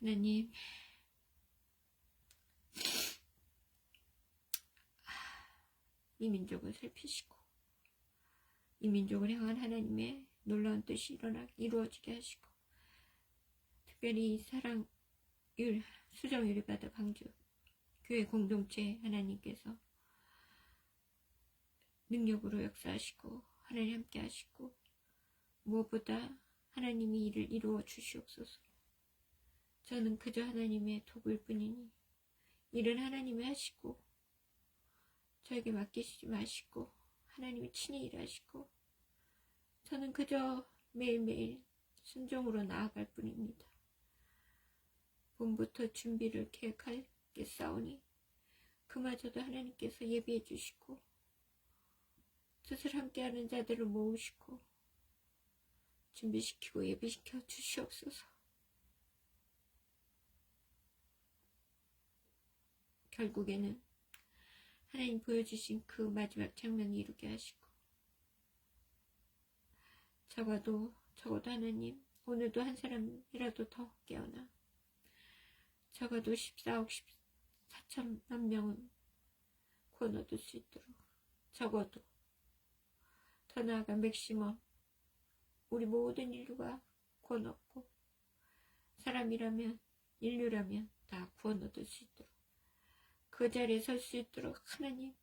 하나님, 이 민족을 살피시고 이 민족을 향한 하나님의 놀라운 뜻이 이루어지게 하시고, 특별히 사랑율, 수정율이 받아 방주 교회 공동체 하나님께서 능력으로 역사하시고 하나님 함께 하시고, 무엇보다 하나님이 이를 이루어 주시옵소서. 저는 그저 하나님의 도구일 뿐이니 일은 하나님이 하시고 저에게 맡기시지 마시고 하나님이 친히 일하시고, 저는 그저 매일매일 순종으로 나아갈 뿐입니다. 봄부터 준비를 계획하겠사오니 그마저도 하나님께서 예비해 주시고 뜻을 함께하는 자들을 모으시고 준비시키고 예비시켜 주시옵소서. 결국에는 하나님 보여주신 그 마지막 장면을 이루게 하시고, 적어도 하나님 오늘도 한 사람이라도 더 깨어나 적어도 14억 14천만 명은 구원 얻을 수 있도록, 적어도 더 나아가 맥시멈 우리 모든 인류가 구원 얻고, 사람이라면 인류라면 다 구원 얻을 수 있도록 그 자리에 설 수 있도록 하나님,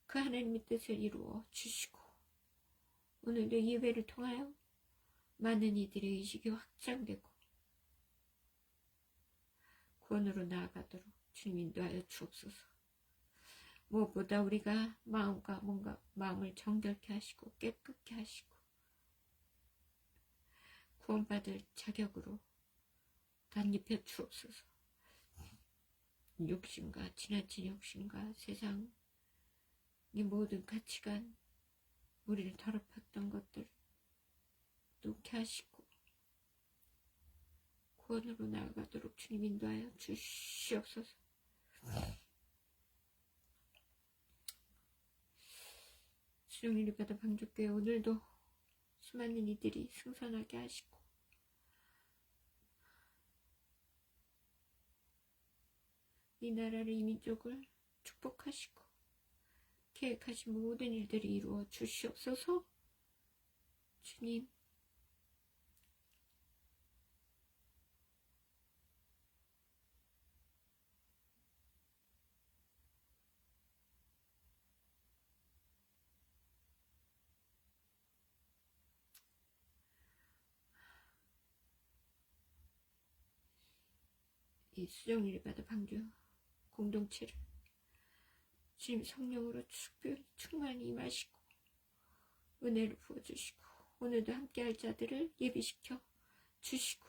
그 하나님의 뜻을 이루어 주시고, 오늘도 예배를 통하여 많은 이들의 의식이 확장되고 구원으로 나아가도록 주님 인도하여 주옵소서. 무엇보다 우리가 마음을 정결케 하시고 깨끗게 하시고 구원받을 자격으로 덧입혀 주옵소서. 욕심과 지나친 욕심과 세상의 모든 가치관, 우리를 더럽혔던 것들 놓게 하시고 구원으로 나아가도록 주님 인도하여 주시옵소서. 수령일을 받아 방주교회 오늘도 수많은 이들이 승선하게 하시고, 이 나라를, 이 민족을 축복하시고 계획하신 모든 일들이 이루어 주시옵소서. 주님, 이 수정일을 받아 방주 공동체를 주님 성령으로 충만히 임하시고 은혜를 부어주시고, 오늘도 함께할 자들을 예비시켜 주시고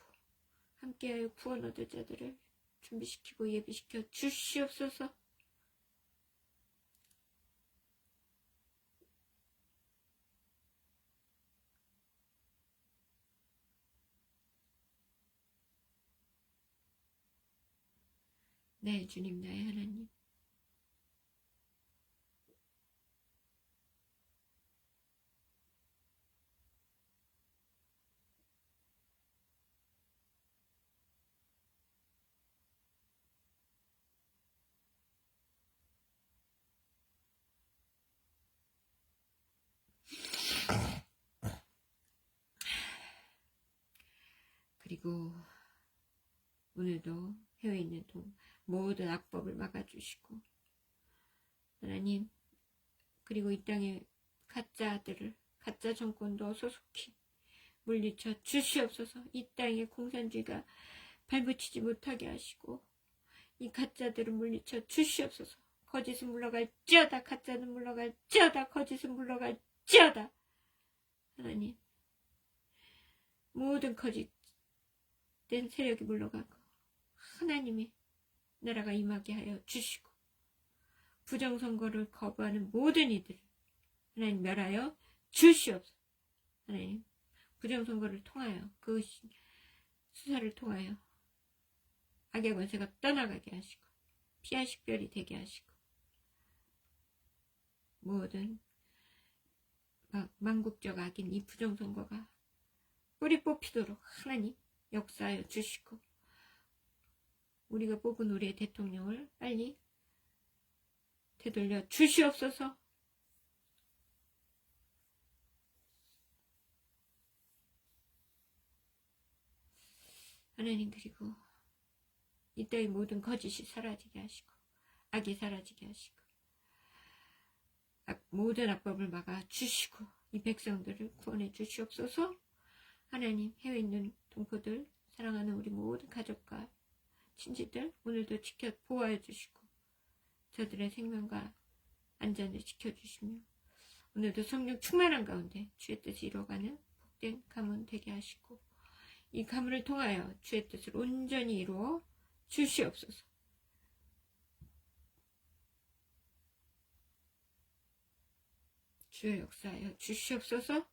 함께하여 구원 얻을 자들을 준비시키고 예비시켜 주시옵소서. 네, 주님, 나의 하나님, 그리고 오늘도 해외에 있는 모든 악법을 막아주시고, 하나님, 그리고 이 땅의 가짜들을, 가짜 정권도 소속히 물리쳐 주시옵소서. 이 땅의 공산주의가 발붙이지 못하게 하시고 이 가짜들을 물리쳐 주시옵소서. 거짓은 물러갈지어다. 가짜는 물러갈지어다. 거짓은 물러갈지어다. 하나님, 모든 거짓된 세력이 물러가고 하나님의 나라가 임하게 하여 주시고, 부정선거를 거부하는 모든 이들을 하나님 멸하여 주시옵소서. 하나님, 부정선거를 통하여, 그 수사를 통하여 악의 권세가 떠나가게 하시고 피하식별이 되게 하시고, 모든 망국적 악인 이 부정선거가 뿌리 뽑히도록 하나님 역사하여 주시고, 우리가 뽑은 우리의 대통령을 빨리 되돌려 주시옵소서. 하나님, 그리고 이따위 모든 거짓이 사라지게 하시고 악이 사라지게 하시고 모든 악법을 막아 주시고 이 백성들을 구원해 주시옵소서. 하나님, 해외에 있는 동포들, 사랑하는 우리 모든 가족과 친지들 오늘도 지켜 보호해 주시고 저들의 생명과 안전을 지켜주시며 오늘도 성령 충만한 가운데 주의 뜻이 이루어가는 복된 가문 되게 하시고 이 가문을 통하여 주의 뜻을 온전히 이루어 주시옵소서. 주의 역사하여 주시옵소서.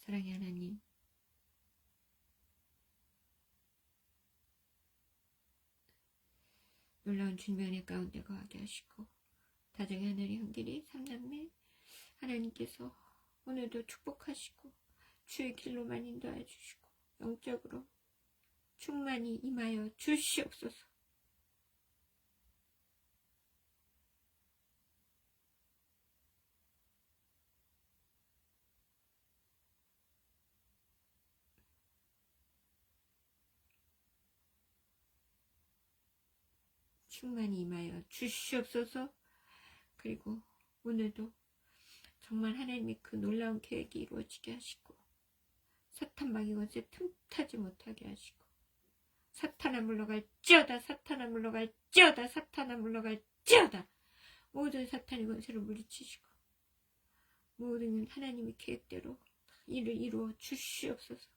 사랑의 하나님, 놀라운 주님의 은혜 가운데 거하게 하시고 다정의 하늘의 형길이 삼남매 하나님께서 오늘도 축복하시고 주의 길로만 인도해 주시고 영적으로 충만히 임하여 주시옵소서. 충만히 임하여 주시옵소서. 그리고 오늘도 정말 하나님의 그 놀라운 계획이 이루어지게 하시고 사탄방이 것에 틈타지 못하게 하시고 사탄아 물러갈지어다, 사탄아 물러갈지어다, 사탄아 물러갈지어다. 모든 사탄의 권세를 물리치시고 모든 하나님의 계획대로 일을 이루어 주시옵소서.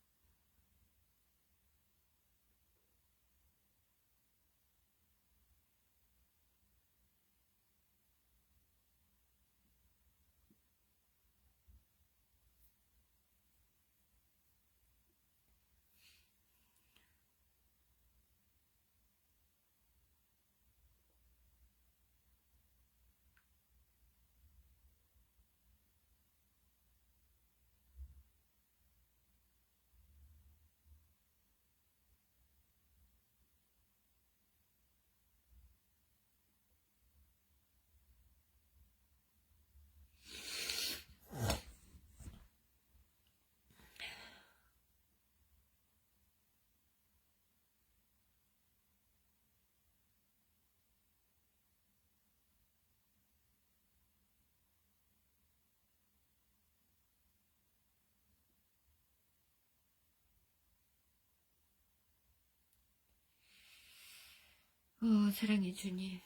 사랑의 주님,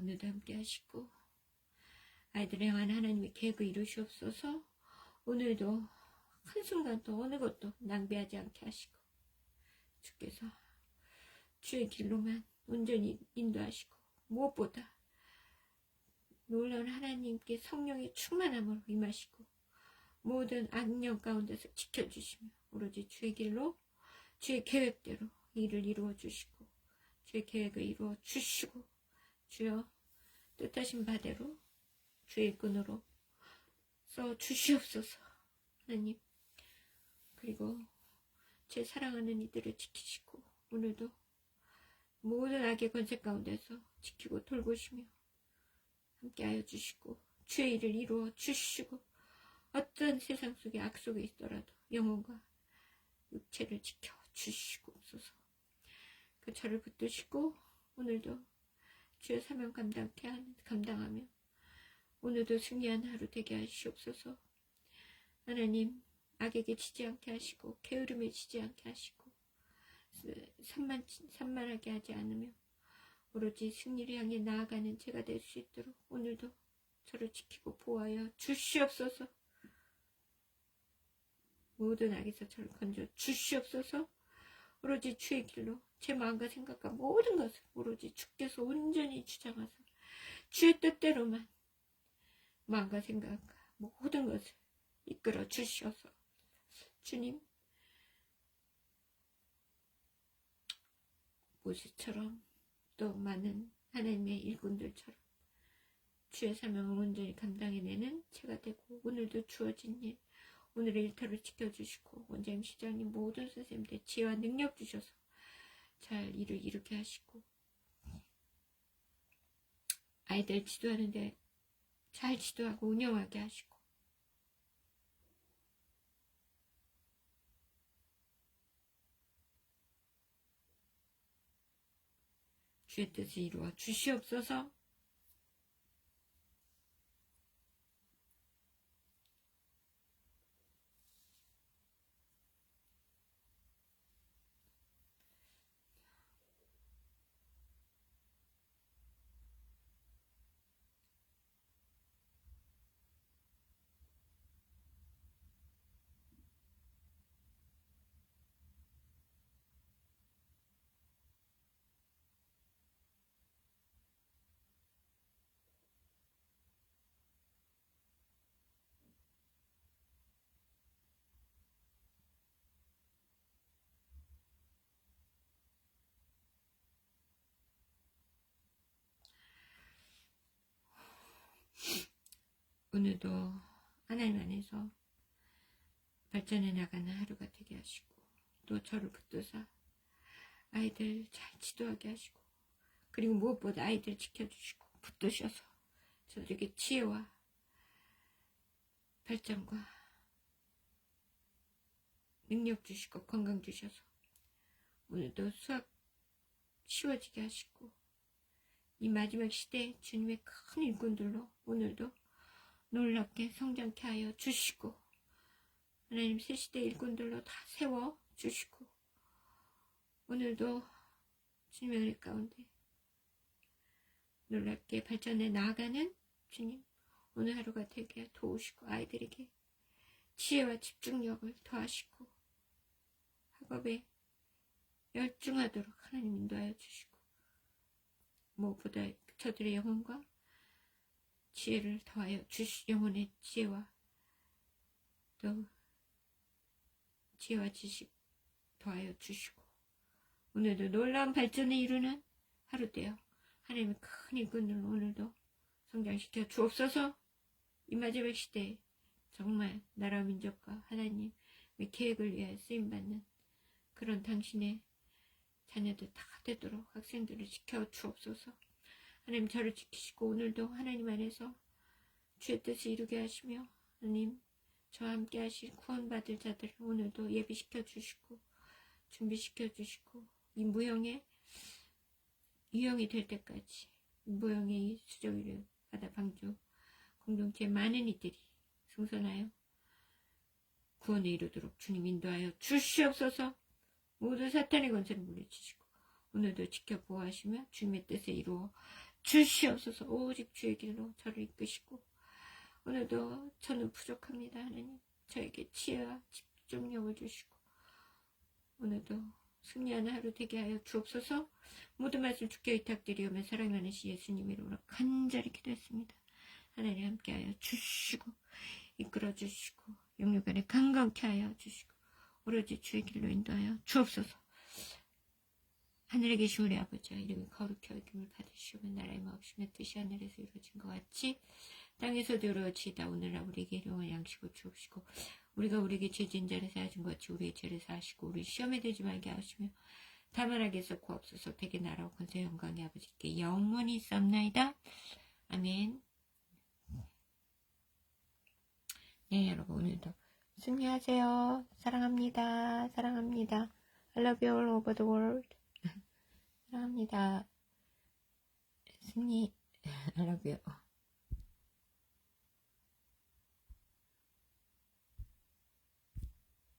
오늘도 함께 하시고 아이들을 향한 하나님의 계획을 이루시옵소서. 오늘도 한순간도 어느 것도 낭비하지 않게 하시고 주께서 주의 길로만 온전히 인도하시고 무엇보다 놀라운 하나님께 성령의 충만함으로 임하시고 모든 악령 가운데서 지켜주시며 오로지 주의 길로 주의 계획대로 일을 이루어 주시고 주의 계획을 이루어 주시고 주여 뜻하신 바대로 주의 끈으로 써 주시옵소서. 하나님, 그리고 제 사랑하는 이들을 지키시고 오늘도 모든 악의 권세 가운데서 지키고 돌보시며 함께하여 주시고 주의 일을 이루어 주시고 어떤 세상 속에 악 속에 있더라도 영혼과 육체를 지켜 주시고 없소서. 그 저를 붙드시고 오늘도 주의 사명 감당하며 오늘도 승리한 하루 되게 하시옵소서. 하나님, 악에게 지지 않게 하시고 게으름에 지지 않게 하시고 산만하게 하지 않으며 오로지 승리를 향해 나아가는 제가 될 수 있도록 오늘도 저를 지키고 보호하여 주시옵소서. 모든 악에서 저를 건져 주시옵소서. 오로지 주의 길로 제 마음과 생각과 모든 것을 오로지 주께서 온전히 주장하사 주의 뜻대로만 마음과 생각과 모든 것을 이끌어 주시옵소서. 주님, 모세처럼 또 많은 하나님의 일꾼들처럼 주의 사명을 온전히 감당해내는 제가 되고 오늘도 주어진 일, 오늘의 일터를 지켜주시고 원장님, 시장님, 모든 선생님들 지혜와 능력 주셔서 잘 일을 이루게 하시고 아이들 지도하는데 잘 지도하고 운영하게 하시고 주의 뜻을 이루어 주시옵소서. 오늘도 하나님 안에서 발전해 나가는 하루가 되게 하시고 또 저를 붙드사 아이들 잘 지도하게 하시고 그리고 무엇보다 아이들 지켜주시고 붙드셔서 저들에게 지혜와 발전과 능력 주시고 건강 주셔서 오늘도 수학 쉬워지게 하시고 이 마지막 시대에 주님의 큰 일꾼들로 오늘도 놀랍게 성장케 하여 주시고 하나님 새 시대 일꾼들로 다 세워주시고 오늘도 주님의 은혜 가운데 놀랍게 발전해 나아가는 주님 오늘 하루가 되게 도우시고 아이들에게 지혜와 집중력을 더하시고 학업에 열중하도록 하나님 인도하여 주시고 무엇보다 저들의 영혼과 지혜를 더하여 영혼의 지혜와 또 지혜와 지식 더하여 주시고 오늘도 놀라운 발전을 이루는 하루 되어 하나님의 큰 일꾼을 오늘도 성장시켜 주옵소서. 이 마지막 시대에 정말 나라와 민족과 하나님의 계획을 위해 쓰임받는 그런 당신의 자녀들 다 되도록 학생들을 지켜 주옵소서. 하나님 저를 지키시고 오늘도 하나님 안에서 주의 뜻을 이루게 하시며 하나님 저와 함께 하실 구원받을 자들 오늘도 예비시켜 주시고 준비시켜 주시고 이 무형의 유형이 될 때까지 무형의 수정위를 받아 방주 공동체 많은 이들이 승선하여 구원에 이르도록 주님 인도하여 주시옵소서. 모든 사탄의 권세를 물리치시고 오늘도 지켜 보호하시며 주님의 뜻에 이루어 주시옵소서. 오직 주의 길로 저를 이끄시고 오늘도 저는 부족합니다. 하나님 저에게 지혜와 집중력을 주시고 오늘도 승리하는 하루 되게 하여 주옵소서. 모든 말씀 주께 의탁드리오며 사랑하는 시 예수님 이름으로 간절히 기도했습니다. 하나님 함께하여 주시고 이끌어 주시고 영육간에 강건케 하여 주시고 오로지 주의 길로 인도하여 주옵소서. 하늘에 계신 우리 아버지 이름이 거룩히 여김을 받으시오며 나라의 마옵시며 뜻이 하늘에서 이루어진 것 같이 땅에서도 이루어지이다. 오늘날 우리에게 일용할 양식을 주옵시고 우리가 우리에게 죄진 자를 사하신 것 같이 우리의 죄를 사하시고 우리 시험에 들지 말게 하시며 다만 악에서 구하옵소서. 되게 나라와 권세 영광의 아버지께 영원히 있사옵나이다. 아멘. 네 여러분 오늘도 승리하세요. 사랑합니다. 사랑합니다. I love you all over the world. 사랑합니다. 승리. I love you.